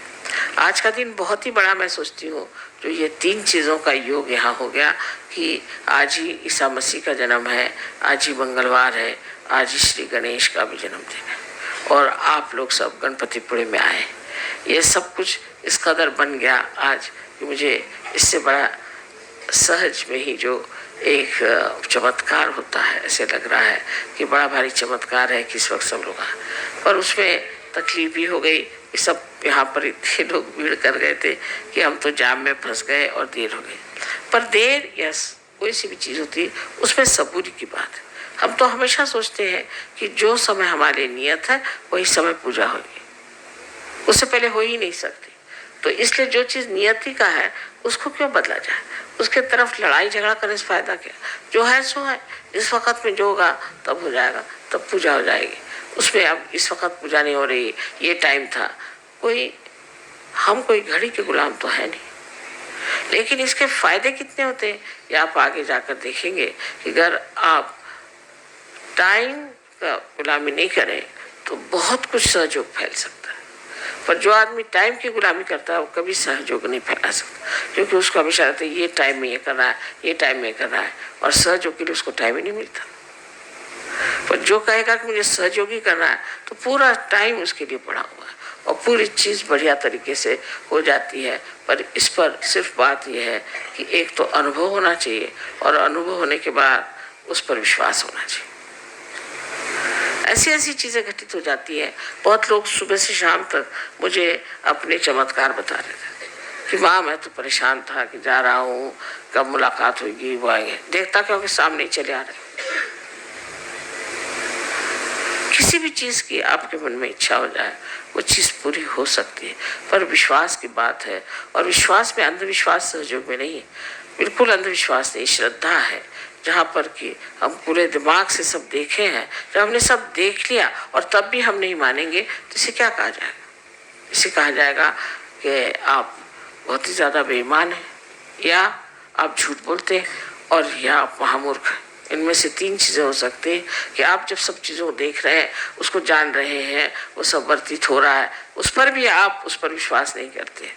आज का दिन बहुत ही बड़ा मैं सोचती हूँ, जो ये 3 चीज़ों का योग यहाँ हो गया कि आज ही ईसा मसीह का जन्म है, आज ही मंगलवार है, आज ही श्री गणेश का भी जन्मदिन है और आप लोग सब गणपतिपुरे में आए। ये सब कुछ इस कदर बन गया आज कि मुझे इससे बड़ा सहज में ही जो एक चमत्कार होता है, ऐसे लग रहा है कि बड़ा भारी चमत्कार है कि इस वक्त सब लोग आए। पर उसमें तकलीफ भी हो गई कि सब यहाँ पर इतने लोग भीड़ कर गए थे कि हम तो जाम में फंस गए और देर हो गई। पर देर या कोई सी भी चीज़ होती है उसमें सबूरी की बात है। हम तो हमेशा सोचते हैं कि जो समय हमारे नियत है वही समय पूजा होगी, उससे पहले हो ही नहीं सकती। तो इसलिए जो चीज़ नियति का है उसको क्यों बदला जाए, उसके तरफ लड़ाई झगड़ा करने से फायदा क्या। जो है सो है, इस वक्त में जो होगा तब हो जाएगा, तब पूजा हो जाएगी। उसमें अब इस वक्त पूजा नहीं हो रही, ये टाइम था। हम कोई घड़ी के गुलाम तो है नहीं, लेकिन इसके फायदे कितने होते हैं ये आप आगे जाकर देखेंगे कि अगर आप टाइम का गुलामी नहीं करें तो बहुत कुछ सहयोग फैल सकता है। पर जो आदमी टाइम की गुलामी करता है वो कभी सहयोग नहीं फैला सकता, क्योंकि उसको हमेशा रहता है ये टाइम में ये कर रहा है, ये टाइम में कर रहा है, और सहयोग के लिए उसको टाइम ही नहीं मिलता। पर जो कहेगा कि मुझे सहयोगी करना है तो पूरा टाइम उसके लिए पड़ा हुआ है और पूरी चीज़ बढ़िया तरीके से हो जाती है। पर इस पर सिर्फ बात यह है कि एक तो अनुभव होना चाहिए और अनुभव होने के बाद उस पर विश्वास होना चाहिए। ऐसी ऐसी चीज़ें घटित हो जाती हैं। बहुत लोग सुबह से शाम तक मुझे अपने चमत्कार बता रहे थे कि माँ मैं तो परेशान था कि जा रहा हूँ, कब मुलाकात होगी, वो आएंगे। देखता क्योंकि सामने ही चले आ रहे। किसी भी चीज़ की आपके मन में इच्छा हो जाए वो चीज़ पूरी हो सकती है, पर विश्वास की बात है। और विश्वास में अंधविश्वास सहयोग में नहीं है, बिल्कुल अंधविश्वास नहीं, श्रद्धा है। जहाँ पर कि हम पूरे दिमाग से सब देखे हैं, जब हमने सब देख लिया और तब भी हम नहीं मानेंगे तो इसे क्या कहा जाएगा? इसे कहा जाएगा कि आप बहुत ही ज़्यादा बेईमान हैं, या आप झूठ बोलते हैं, और या आप महामूर्ख हैं। इनमें से 3 चीज़ें हो सकती हैं कि आप जब सब चीज़ों को देख रहे हैं, उसको जान रहे हैं, वो सब वर्तित हो रहा है, उस पर भी आप उस पर विश्वास नहीं करते,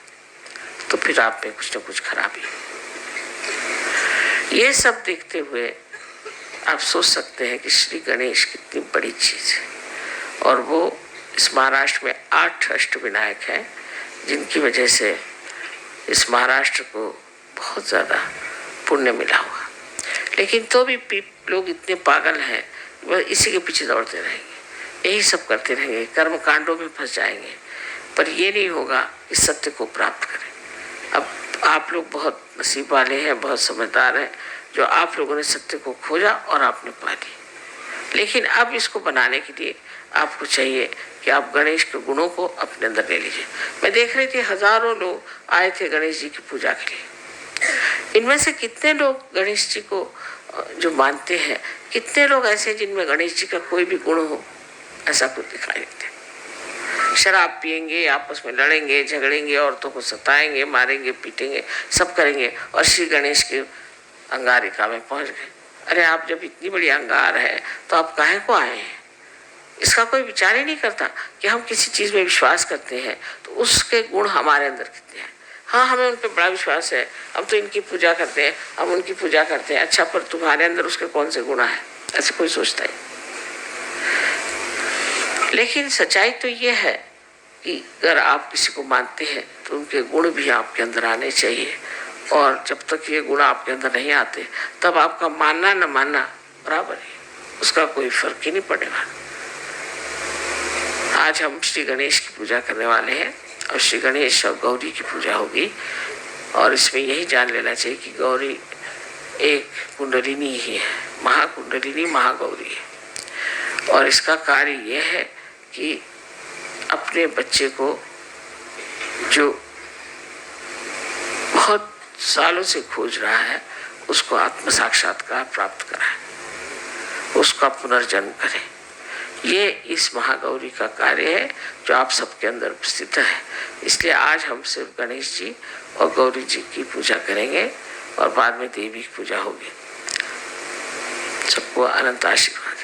तो फिर आप में कुछ न कुछ खराबी है। ये सब देखते हुए आप सोच सकते हैं कि श्री गणेश कितनी बड़ी चीज़ है, और वो इस महाराष्ट्र में 8 अष्टविनायक हैं, जिनकी वजह से इस महाराष्ट्र को बहुत ज़्यादा पुण्य मिला हुआ। लेकिन तो भी लोग इतने पागल हैं, वह इसी के पीछे दौड़ते रहेंगे, यही सब करते रहेंगे, कर्म कांडों में फंस जाएंगे, पर ये नहीं होगा कि सत्य को प्राप्त करें। अब आप लोग बहुत नसीब वाले हैं, बहुत समझदार हैं, जो आप लोगों ने सत्य को खोजा और आपने पा ली। लेकिन अब इसको बनाने के लिए आपको चाहिए कि आप गणेश के गुणों को अपने अंदर ले लीजिए। मैं देख रही थी हजारों लोग आए थे गणेश जी की पूजा के लिए। इनमें से कितने लोग गणेश जी को जो मानते हैं, कितने लोग ऐसे जिनमें गणेश जी का कोई भी गुण हो, ऐसा कुछ दिखाई देते। शराब पिएंगे, आपस में लड़ेंगे, झगड़ेंगे, औरतों को सताएंगे, मारेंगे, पीटेंगे, सब करेंगे, और श्री गणेश के अंगारिका में पहुंच गए। अरे आप जब इतनी बड़ी अंगार है तो आप काहे को आए हैं? इसका कोई विचार ही नहीं करता कि हम किसी चीज़ में विश्वास करते हैं तो उसके गुण हमारे अंदर कितने हैं। हाँ, हमें उन पर बड़ा विश्वास है, हम तो इनकी पूजा करते हैं, हम उनकी पूजा करते हैं। अच्छा, पर तुम्हारे अंदर उसके कौन से गुण है? ऐसे कोई सोचता है। लेकिन सच्चाई तो ये है कि अगर आप किसी को मानते हैं तो उनके गुण भी आपके अंदर आने चाहिए, और जब तक ये गुण आपके अंदर नहीं आते तब आपका मानना न मानना बराबर है, उसका कोई फर्क ही नहीं पड़ेगा। आज हम श्री गणेश की पूजा करने वाले हैं, और श्री गणेश और गौरी की पूजा होगी, और इसमें यही जान लेना चाहिए कि गौरी एक कुंडलिनी ही है, महाकुंडलिनी महागौरी है। और इसका कार्य यह है कि अपने बच्चे को जो बहुत सालों से खोज रहा है उसको आत्म साक्षात्कार प्राप्त कराए, उसका पुनर्जन्म करे। ये इस महागौरी का कार्य है जो आप सबके अंदर स्थित है। इसलिए आज हम सिर्फ गणेश जी और गौरी जी की पूजा करेंगे और बाद में देवी की पूजा होगी। सबको अनंत आशीर्वाद।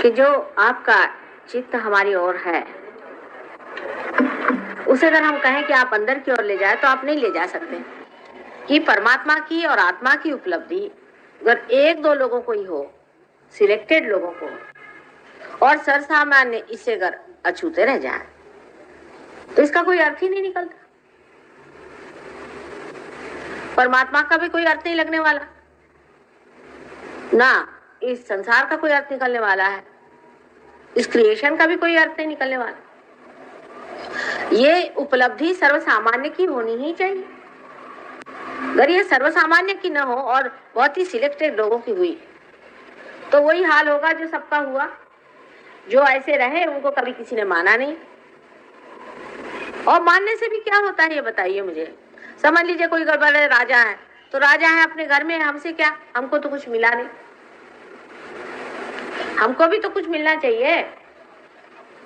कि जो आपका चित्त हमारी ओर है, उसे अगर हम कहें कि आप अंदर की ओर ले जाए तो आप नहीं ले जा सकते। कि परमात्मा की और आत्मा की उपलब्धि अगर एक दो लोगों को ही हो, सिलेक्टेड लोगों को, और सरसामान्य इससे अगर अछूते रह जाए तो इसका कोई अर्थ ही नहीं निकलता। परमात्मा का भी कोई अर्थ नहीं लगने वाला, ना इस संसार का कोई अर्थ निकलने वाला है, इस क्रिएशन का भी कोई अर्थ नहीं निकलने वाला। ये उपलब्धि सर्वसामान्य की होनी ही चाहिए। अगर ये सर्वसामान्य की न हो और बहुत ही सिलेक्टेड लोगों की हुई तो वही हाल होगा जो सबका हुआ। जो ऐसे रहे उनको कभी किसी ने माना नहीं, और मानने से भी क्या होता है ये बताइए मुझे। समझ लीजिए कोई गड़बड़ है, राजा है तो राजा है अपने घर में, हमसे क्या, हमको तो कुछ मिला नहीं। हमको भी तो कुछ मिलना चाहिए,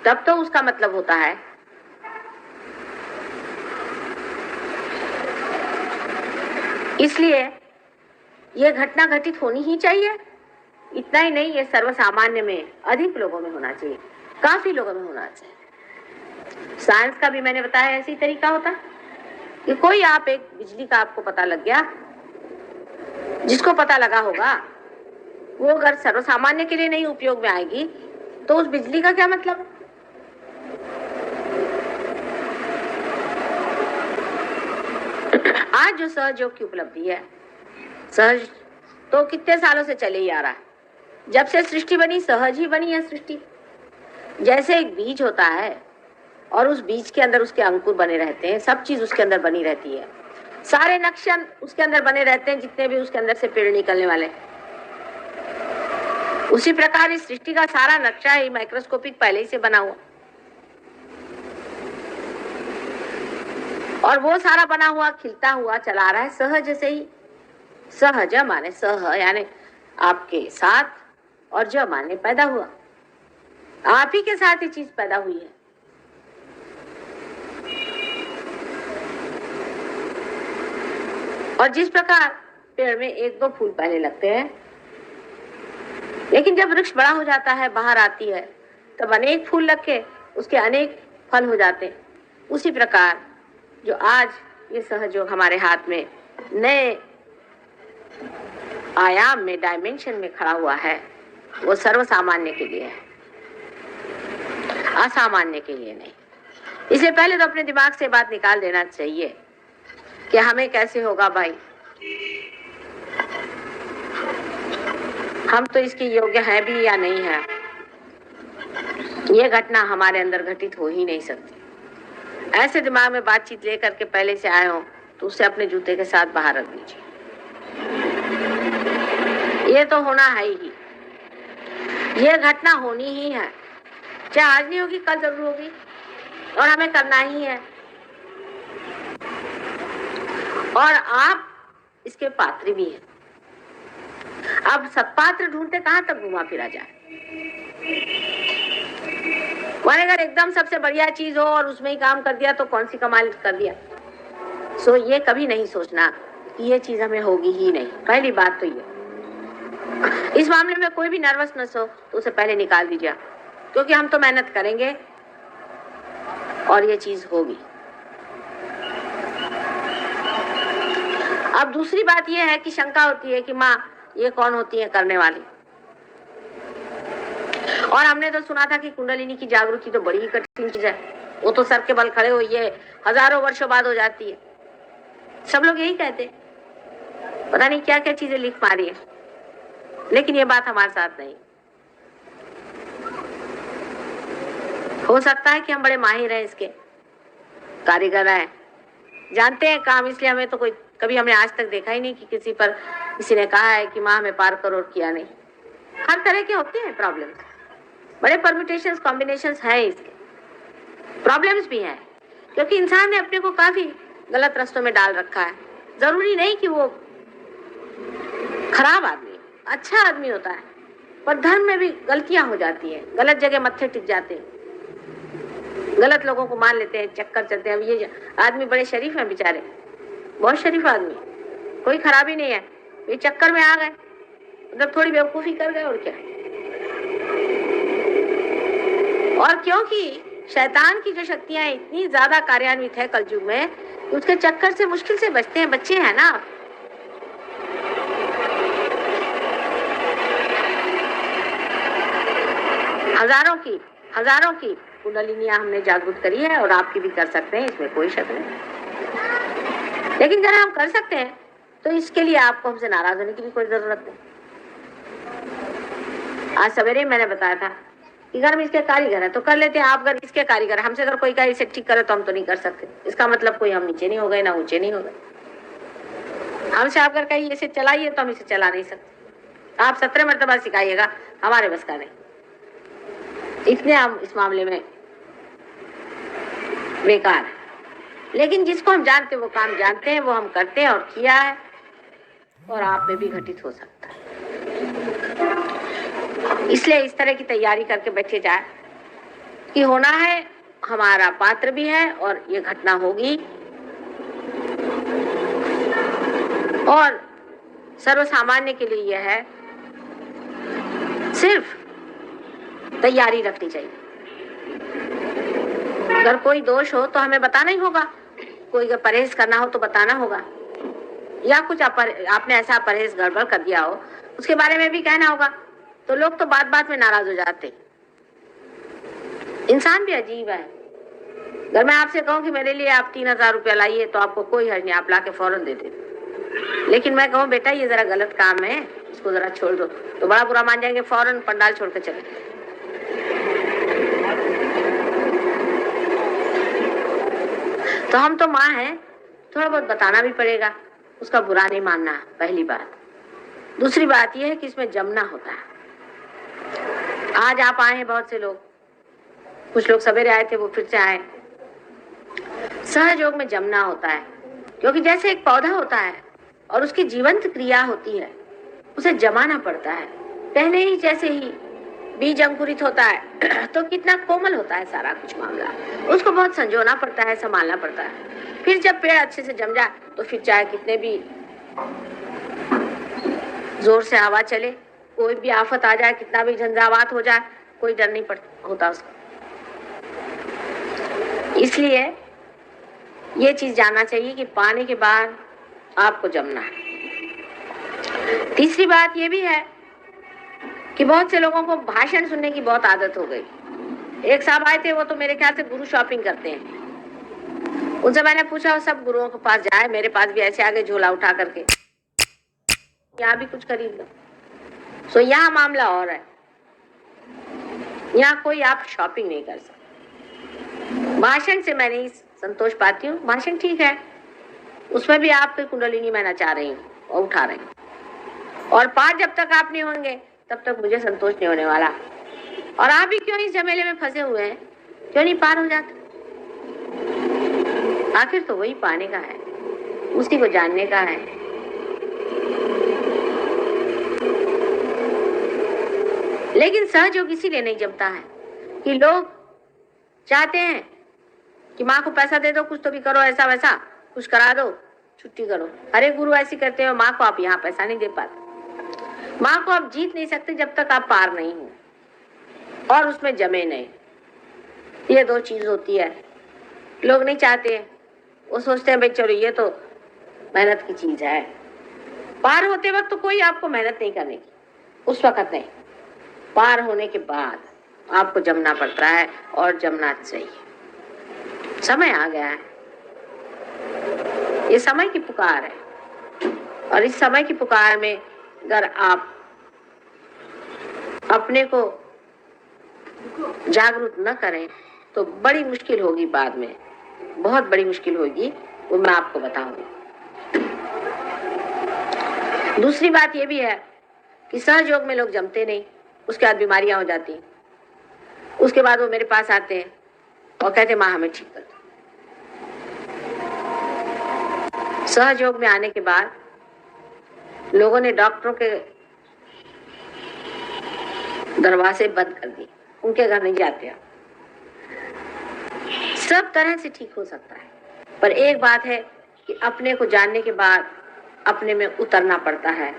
तब तो उसका मतलब होता है। इसलिए ये घटना घटित होनी ही चाहिए। इतना ही नहीं, ये सर्वसामान्य में अधिक लोगों में होना चाहिए, काफी लोगों में होना चाहिए। साइंस का भी मैंने बताया ऐसी तरीका होता है कि कोई आप एक बिजली का आपको पता लग गया, जिसको पता लगा होगा वो अगर सर्वसामान्य के लिए नहीं उपयोग में आएगी तो उस बिजली का क्या मतलब। आज जो सहयोग की उपलब्धि है, सहज तो कितने सालों से चले ही आ रहा है। जब से सृष्टि बनी सहज ही बनी है सृष्टि। जैसे एक बीज होता है और उस बीज के अंदर उसके अंकुर बने रहते हैं, सब चीज उसके अंदर बनी रहती है, सारे नक्शे उसके अंदर बने रहते हैं, जितने भी उसके अंदर से पेड़ निकलने वाले। उसी प्रकार इस सृष्टि का सारा नक्शा ही माइक्रोस्कोपिक पहले ही से बना हुआ, और वो सारा बना हुआ खिलता हुआ चला रहा है सहज से ही। सहज माने सह यानी आपके साथ, और ज माने पैदा हुआ, आप ही के साथ ये चीज पैदा हुई है। और जिस प्रकार पेड़ में एक दो फूल पहले लगते हैं, लेकिन जब वृक्ष बड़ा हो जाता है, बाहर आती है, तब अनेक फूल लग के उसके अनेक फल हो जाते हैं। उसी प्रकार जो आज ये सहयोग हमारे हाथ में नए आयाम में, डायमेंशन में खड़ा हुआ है, वो सर्वसामान्य के लिए है, असामान्य के लिए नहीं। इसलिए पहले तो अपने दिमाग से बात निकाल देना चाहिए कि हमें कैसे होगा भाई, हम तो इसके योग्य हैं भी या नहीं है। ये घटना हमारे अंदर घटित हो ही नहीं सकती। ऐसे दिमाग में बातचीत लेकर के पहले से आए हो तो उसे अपने जूते के साथ बाहर रख दीजिए। ये तो होना है ही, ये घटना होनी ही है, चाहे आज नहीं होगी कल जरूर होगी, और हमें करना ही है। और आप इसके पात्र भी हैं। अब सब पात्र ढूंढते कहां तक घुमा फिरा जाए। माने अगर एकदम सबसे बढ़िया चीज हो और उसमें ही काम कर दिया तो कौन सी कमाल कर दिया। सो ये कभी नहीं सोचना कि ये चीज हमें होगी ही नहीं। पहली बात तो ये, इस मामले में कोई भी नर्वसनेस हो तो उसे पहले निकाल दीजिए, क्योंकि हम तो मेहनत करेंगे और ये चीज होगी। अब दूसरी बात यह है कि शंका होती है कि माँ ये कौन होती है करने वाली। और हमने तो सुना था कि कुंडलिनी की जागृति तो बड़ी ही कठिन चीज है, वो तो सर के बल खड़े हुई है, हजारों वर्षों बाद हो जाती है। सब लोग यही कहते, पता नहीं क्या क्या चीजें लिख पा रही है, लेकिन ये बात हमारे साथ नहीं। हो सकता है कि हम बड़े माहिर हैं, इसके कारीगर हैं, जानते हैं काम, इसलिए हमें तो कोई, कभी हमने आज तक देखा ही नहीं कि किसी पर किसी ने कहा है कि माँ हमें पार करो, किया नहीं। हर तरह के होते हैं प्रॉब्लम्स, बड़े परम्यूटेशंस, कॉम्बिनेशंस हैं, इसके प्रॉब्लम्स भी हैं। क्योंकि इंसान ने अपने को काफी गलत रास्तों में डाल रखा है। जरूरी नहीं कि वो खराब आदमी, अच्छा आदमी होता है, पर धर्म में भी गलतियां हो जाती है, गलत जगह मत्थे टिक जाते हैं, गलत लोगों को मान लेते हैं, चक्कर चलते हैं। अब ये आदमी बड़े शरीफ हैं बेचारे, बहुत शरीफ आदमी, कोई खराबी नहीं है, ये चक्कर में आ गए, मतलब थोड़ी बेवकूफी कर गए और क्या। और क्योंकि शैतान की जो शक्तियां इतनी ज्यादा कार्यान्वित है कलयुग में, उसके चक्कर से मुश्किल से बचते हैं, बच्चे हैं ना। हजारों की कुंडलिनियां हमने जागृत करी है और आपकी भी कर सकते हैं, इसमें कोई शक नहीं। लेकिन अगर हम कर सकते हैं तो इसके लिए आपको हमसे नाराज होने की भी कोई जरूरत नहीं। आज सवेरे मैंने बताया था कि घर में इसके कारीगर है तो कर लेते हैं, आप अगर इसके कारीगर, हमसे अगर कोई कहे इसे ठीक करे तो हम तो नहीं कर सकते। इसका मतलब कोई हम नीचे नहीं हो गए ना ऊंचे नहीं हो गए। हमसे आप अगर कहिए इसे चलाइए तो हम इसे चला नहीं सकते। आप 17 मरतबा सिखाइएगा, हमारे बस का नहीं। इतने हम इस मामले में बेकार है। लेकिन जिसको हम जानते हैं वो काम जानते हैं, वो हम करते हैं और किया है, और आप में भी घटित हो सकता है। इसलिए इस तरह की तैयारी करके बैठे जाए कि होना है, हमारा पात्र भी है और ये घटना होगी, और सर्वसामान्य के लिए यह है सिर्फ तैयारी रखनी चाहिए। अगर कोई दोष हो तो हमें बताना ही होगा, कोई अगर परहेज करना हो तो बताना होगा, या कुछ आपने ऐसा परहेज गड़बड़ कर दिया हो उसके बारे में भी कहना होगा। तो लोग तो बात बात में नाराज हो जाते। इंसान भी अजीब है। अगर मैं आपसे कहूं कि मेरे लिए आप 3000 रुपया लाइए तो आपको कोई हर्ज नहीं, आप ला के फौरन दे देते। लेकिन मैं कहूं बेटा ये जरा गलत काम है, इसको जरा छोड़ दो, तो बड़ा बुरा मान जाएंगे, फौरन पंडाल छोड़ के चले। तो हम तो माँ हैं, थोड़ा बहुत बताना भी पड़ेगा, उसका बुरा नहीं मानना, पहली बात। दूसरी बात यह है कि इसमें जमना होता है। आज आप आए हैं बहुत से लोग, कुछ लोग सवेरे आए थे, वो फिर से आए। सहयोग में जमना होता है, क्योंकि जैसे एक पौधा होता है और उसकी जीवंत क्रिया होती है, उसे जमाना पड़ता है। पहले ही जैसे ही बीज अंकुरित होता है तो कितना कोमल होता है सारा कुछ मामला, उसको बहुत संजोना पड़ता है, संभालना पड़ता है। फिर जब पेड़ अच्छे से जम जाए तो फिर चाहे कितने भी जोर से हवा चले, कोई भी आफत आ जाए, कितना भी झंझावात हो जाए, कोई डर नहीं होता उसको। इसलिए ये चीज जानना चाहिए कि पाने के बाद आपको जमना है। तीसरी बात ये भी है कि बहुत से लोगों को भाषण सुनने की बहुत आदत हो गई। एक साहब आए थे, वो तो मेरे ख्याल से गुरु शॉपिंग करते हैं। उनसे मैंने पूछा वो सब गुरुओं के पास जाए, मेरे पास भी ऐसे आगे झोला उठा करके यहाँ भी कुछ खरीद लो। सो यहाँ मामला और है, यहाँ कोई आप शॉपिंग नहीं कर सकते। भाषण से मैं नहीं संतोष पाती हूँ, भाषण ठीक है, उसमें भी आपकी कुंडलिनी मैं नचा रही हूँ और उठा रही हूँ, और पार जब तक आप नहीं होंगे तब तक मुझे संतोष नहीं होने वाला। और आप भी क्यों इस झमेले में फंसे हुए हैं, क्यों नहीं पार हो जाते? आखिर तो वही पाने का है, उसी को जानने का है। लेकिन सहयोग इसीलिए नहीं जमता है कि लोग चाहते हैं कि माँ को पैसा दे दो, कुछ तो भी करो, ऐसा वैसा कुछ करा दो, छुट्टी करो। अरे गुरु ऐसी करते हो, माँ को आप यहाँ पैसा नहीं दे पाते। माँ को आप जीत नहीं सकते जब तक आप पार नहीं हो और उसमें जमे नहीं। ये दो चीज होती है, लोग नहीं चाहते, वो सोचते हैं भाई चलो ये तो मेहनत की चीज है। पार होते वक्त तो कोई आपको मेहनत नहीं करने की, उस वक्त नहीं, पार होने के बाद आपको जमना पड़ता है और जमना चाहिए। समय आ गया है, ये समय की पुकार है, और इस समय की पुकार में अगर आप अपने को जागरूक न करें तो बड़ी मुश्किल होगी, बाद में बहुत बड़ी मुश्किल होगी, वो मैं आपको बताऊंगी। दूसरी बात ये भी है कि सहयोग में लोग जमते नहीं, उसके बाद बीमारियां हो जाती हैं। उसके बाद वो मेरे पास आते हैं और कहते माँ हमें ठीक कर दो। सहयोग में आने के बाद लोगों ने डॉक्टरों के दरवाजे बंद कर दिए, उनके घर नहीं जाते आप। सब तरह से ठीक हो सकता है, पर एक बात है कि अपने को जानने के बाद अपने में उतरना पड़ता है,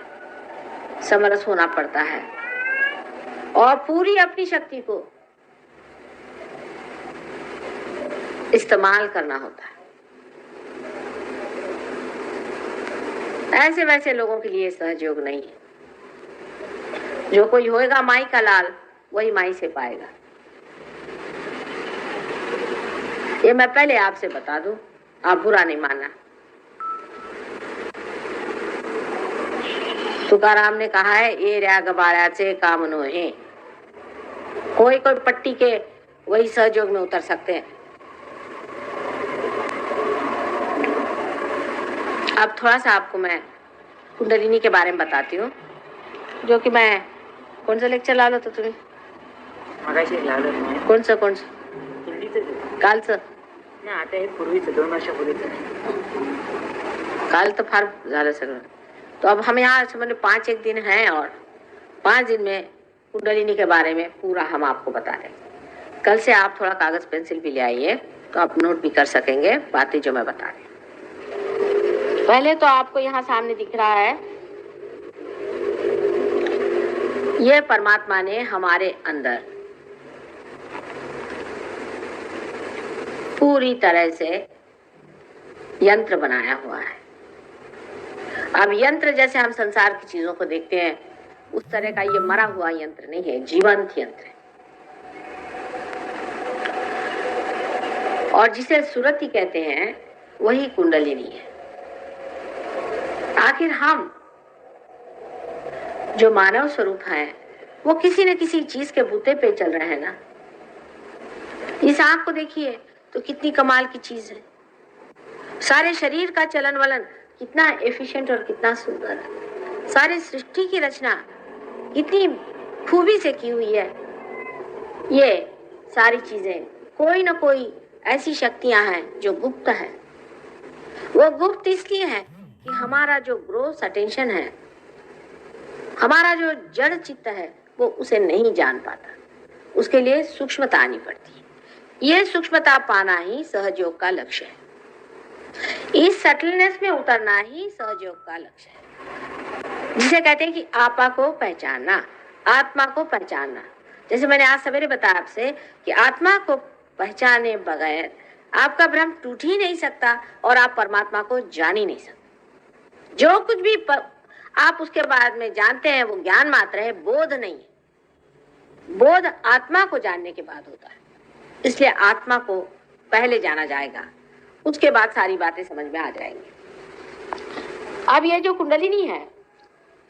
समरस होना पड़ता है और पूरी अपनी शक्ति को इस्तेमाल करना होता है। ऐसे वैसे लोगों के लिए सहयोग नहीं है। जो कोई होएगा माई का लाल, वही माई से पाएगा। ये मैं पहले आपसे बता दूं, आप बुरा नहीं मानना। तुकाराम ने कहा है, ये रया गबाळ्याचे काम नोहे। कोई कोई पट्टी के वही सहयोग में उतर सकते हैं। अब थोड़ा सा आपको मैं कुंडलिनी के बारे में बताती हूँ, जो कि मैं कौन सा लेक्चर लावलं होतं तुम्ही? कोणचं कालचं? नाही, आता हे पूर्वीचं 2 वर्षापूर्वीचं. काल तो फार झालं सगळं. तो अब हम यहाँ समझ 5 दिन हैं और 5 दिन में कुंडलिनी के बारे में पूरा हम आपको बता रहे हैं। कल से आप थोड़ा कागज पेंसिल भी ले आइए, तो आप नोट भी कर सकेंगे बातें जो मैं बता रही हूँ। पहले तो आपको यहाँ सामने दिख रहा है, ये परमात्मा ने हमारे अंदर पूरी तरह से यंत्र बनाया हुआ है। अब यंत्र जैसे हम संसार की चीजों को देखते हैं, उस तरह का ये मरा हुआ यंत्र नहीं है, जीवंत यंत्र है। और जिसे सुरति कहते हैं, वही कुंडलिनी है। आखिर हम जो मानव स्वरूप हैं, वो किसी न किसी चीज के बूते पे चल रहे हैं ना। इस आंख को देखिए तो कितनी कमाल की चीज है। सारे शरीर का चलन वलन कितना एफिशिएंट और कितना सुंदर है। सारी सृष्टि की रचना कितनी खूबी से की हुई है। ये सारी चीजें कोई न कोई ऐसी शक्तियां हैं जो गुप्त है। वो गुप्त इसलिए है कि हमारा जो ग्रोस अटेंशन है, हमारा जो जड़ चित्त है, वो उसे नहीं जान पाता। उसके लिए सूक्ष्मता आनी पड़ती है। ये सूक्ष्मता पाना ही सहयोग का लक्ष्य है। इस सटलनेस में उतरना ही सहयोग का लक्ष्य है, जिसे कहते हैं कि आपा को पहचानना, आत्मा को पहचानना। जैसे मैंने आज सवेरे बताया आपसे कि आत्मा को पहचाने बगैर आपका भ्रम टूट ही नहीं सकता और आप परमात्मा को जान ही नहीं सकते। जो कुछ भी आप उसके बाद में जानते हैं, वो ज्ञान मात्र है, बोध नहीं है। बोध आत्मा को जानने के बाद होता है। इसलिए आत्मा को पहले जाना जाएगा, उसके बाद सारी बातें समझ में आ जाएंगी। अब ये जो कुंडलिनी है,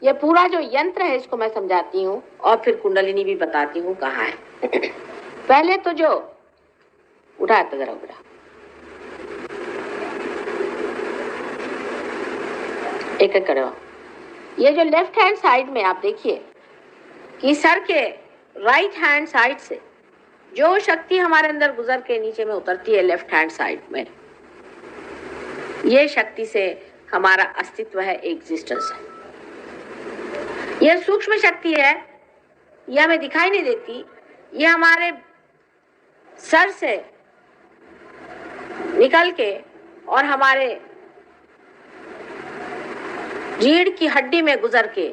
ये पूरा जो यंत्र है, इसको मैं समझाती हूँ और फिर कुंडलिनी भी बताती हूँ कहाँ है। पहले तो जो उठा तो जरा उठा, एक एक करो। ये जो लेफ्ट हैंड साइड में आप देखिए कि सर के राइट हैंड साइड से जो शक्ति हमारे अंदर गुजर के नीचे में उतरती है, लेफ्ट हैंड साइड में, ये शक्ति से हमारा अस्तित्व है, एग्जिस्टेंस है। यह सूक्ष्म शक्ति है, यह हमें दिखाई नहीं देती। यह हमारे सर से निकल के और हमारे रीढ़ की हड्डी में गुजर के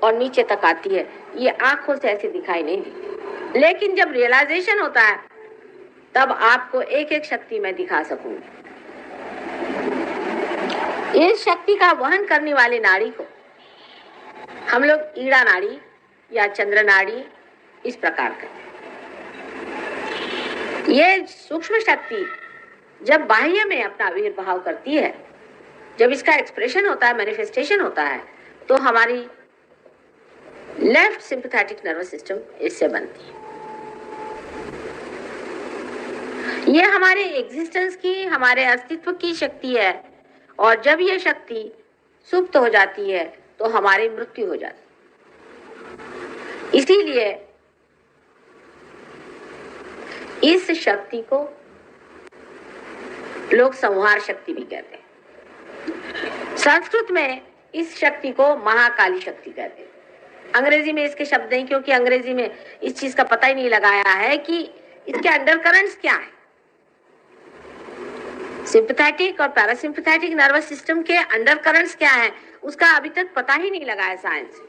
और नीचे तक आती है। ये आंखों से ऐसे दिखाई नहीं देती, लेकिन जब रियलाइजेशन होता है तब आपको एक एक शक्ति मैं दिखा सकूंगी। इस शक्ति का वहन करने वाली नाड़ी को हम लोग ईड़ा नाड़ी या चंद्र नाड़ी इस प्रकार करते हैं। ये सूक्ष्म शक्ति जब बाह्य में अपना आविर्भाव करती है, जब इसका एक्सप्रेशन होता है, मैनिफेस्टेशन होता है, तो हमारी लेफ्ट सिंपैथेटिक नर्वस सिस्टम इससे बनती है। ये हमारे एग्जिस्टेंस की, हमारे अस्तित्व की शक्ति है। और जब ये शक्ति सुप्त हो जाती है तो हमारी मृत्यु हो जाती है। इसीलिए इस शक्ति को लोग संहार शक्ति भी कहते हैं। संस्कृत में इस शक्ति को महाकाली शक्ति कहते हैं। अंग्रेजी में इसके शब्द नहीं, क्योंकि अंग्रेजी में इस चीज का पता ही नहीं लगाया है कि इसके अंडरकरंट्स क्या है। सिंपैथेटिक और पैरासिम्पैथेटिक नर्वस सिस्टम के अंडरकरंट्स क्या है उसका अभी तक पता ही नहीं लगा है साइंस।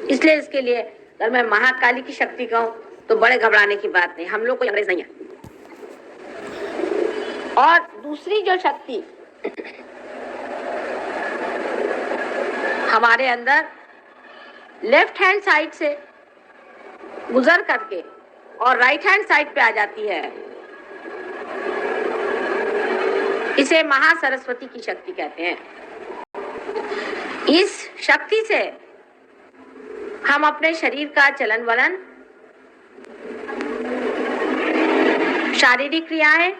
इसलिए इसके लिए अगर मैं महाकाली की शक्ति कहूं तो बड़े घबराने की बात नहीं, हम लोग कोई अंग्रेज नहीं है। और दूसरी जो शक्ति हमारे अंदर लेफ्ट हैंड साइड से गुजर करके और राइट हैंड साइड पे आ जाती है, इसे महासरस्वती की शक्ति कहते हैं। इस शक्ति से हम अपने शरीर का चलन वलन, शारीरिक क्रियाएं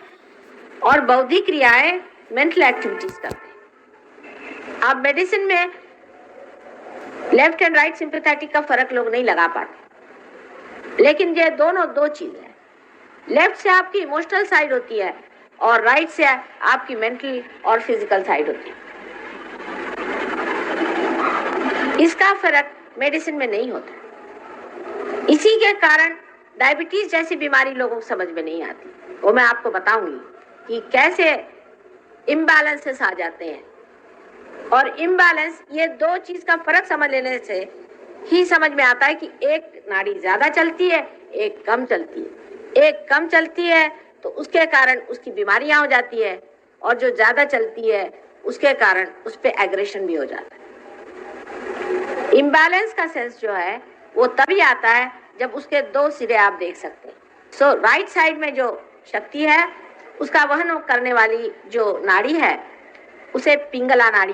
और बौद्धिक क्रियाएं, मेंटल एक्टिविटीज करते हैं। अब मेडिसिन में लेफ्ट एंड राइट सिंपैथेटिक का फर्क लोग नहीं लगा पाते, लेकिन ये दोनों दो चीज है। लेफ्ट से आपकी इमोशनल साइड होती है और राइट से आपकी मेंटल और फिजिकल साइड होती है। इसका फर्क मेडिसिन में नहीं होता। इसी के कारण डायबिटीज जैसी बीमारी लोगों को समझ में नहीं आती। वो मैं आपको बताऊंगी कि कैसे इम्बैलेंसेस आ जाते हैं। और इम्बैलेंस, ये दो चीज का फर्क समझ लेने से ही समझ में आता है कि एक नाड़ी ज्यादा चलती है, एक कम चलती है। एक कम चलती है तो उसके कारण उसकी बीमारियां हो जाती है, और जो ज्यादा चलती है उसके कारण उस पर एग्रेशन भी हो जाता है। इम्बैलेंस का सेंस जो है वो तभी आता है जब उसके दो सिरे आप देख सकते हैं। सो राइट साइड में जो शक्ति है उसका वहन करने वाली जो नाड़ी है उसे पिंगला नाड़ी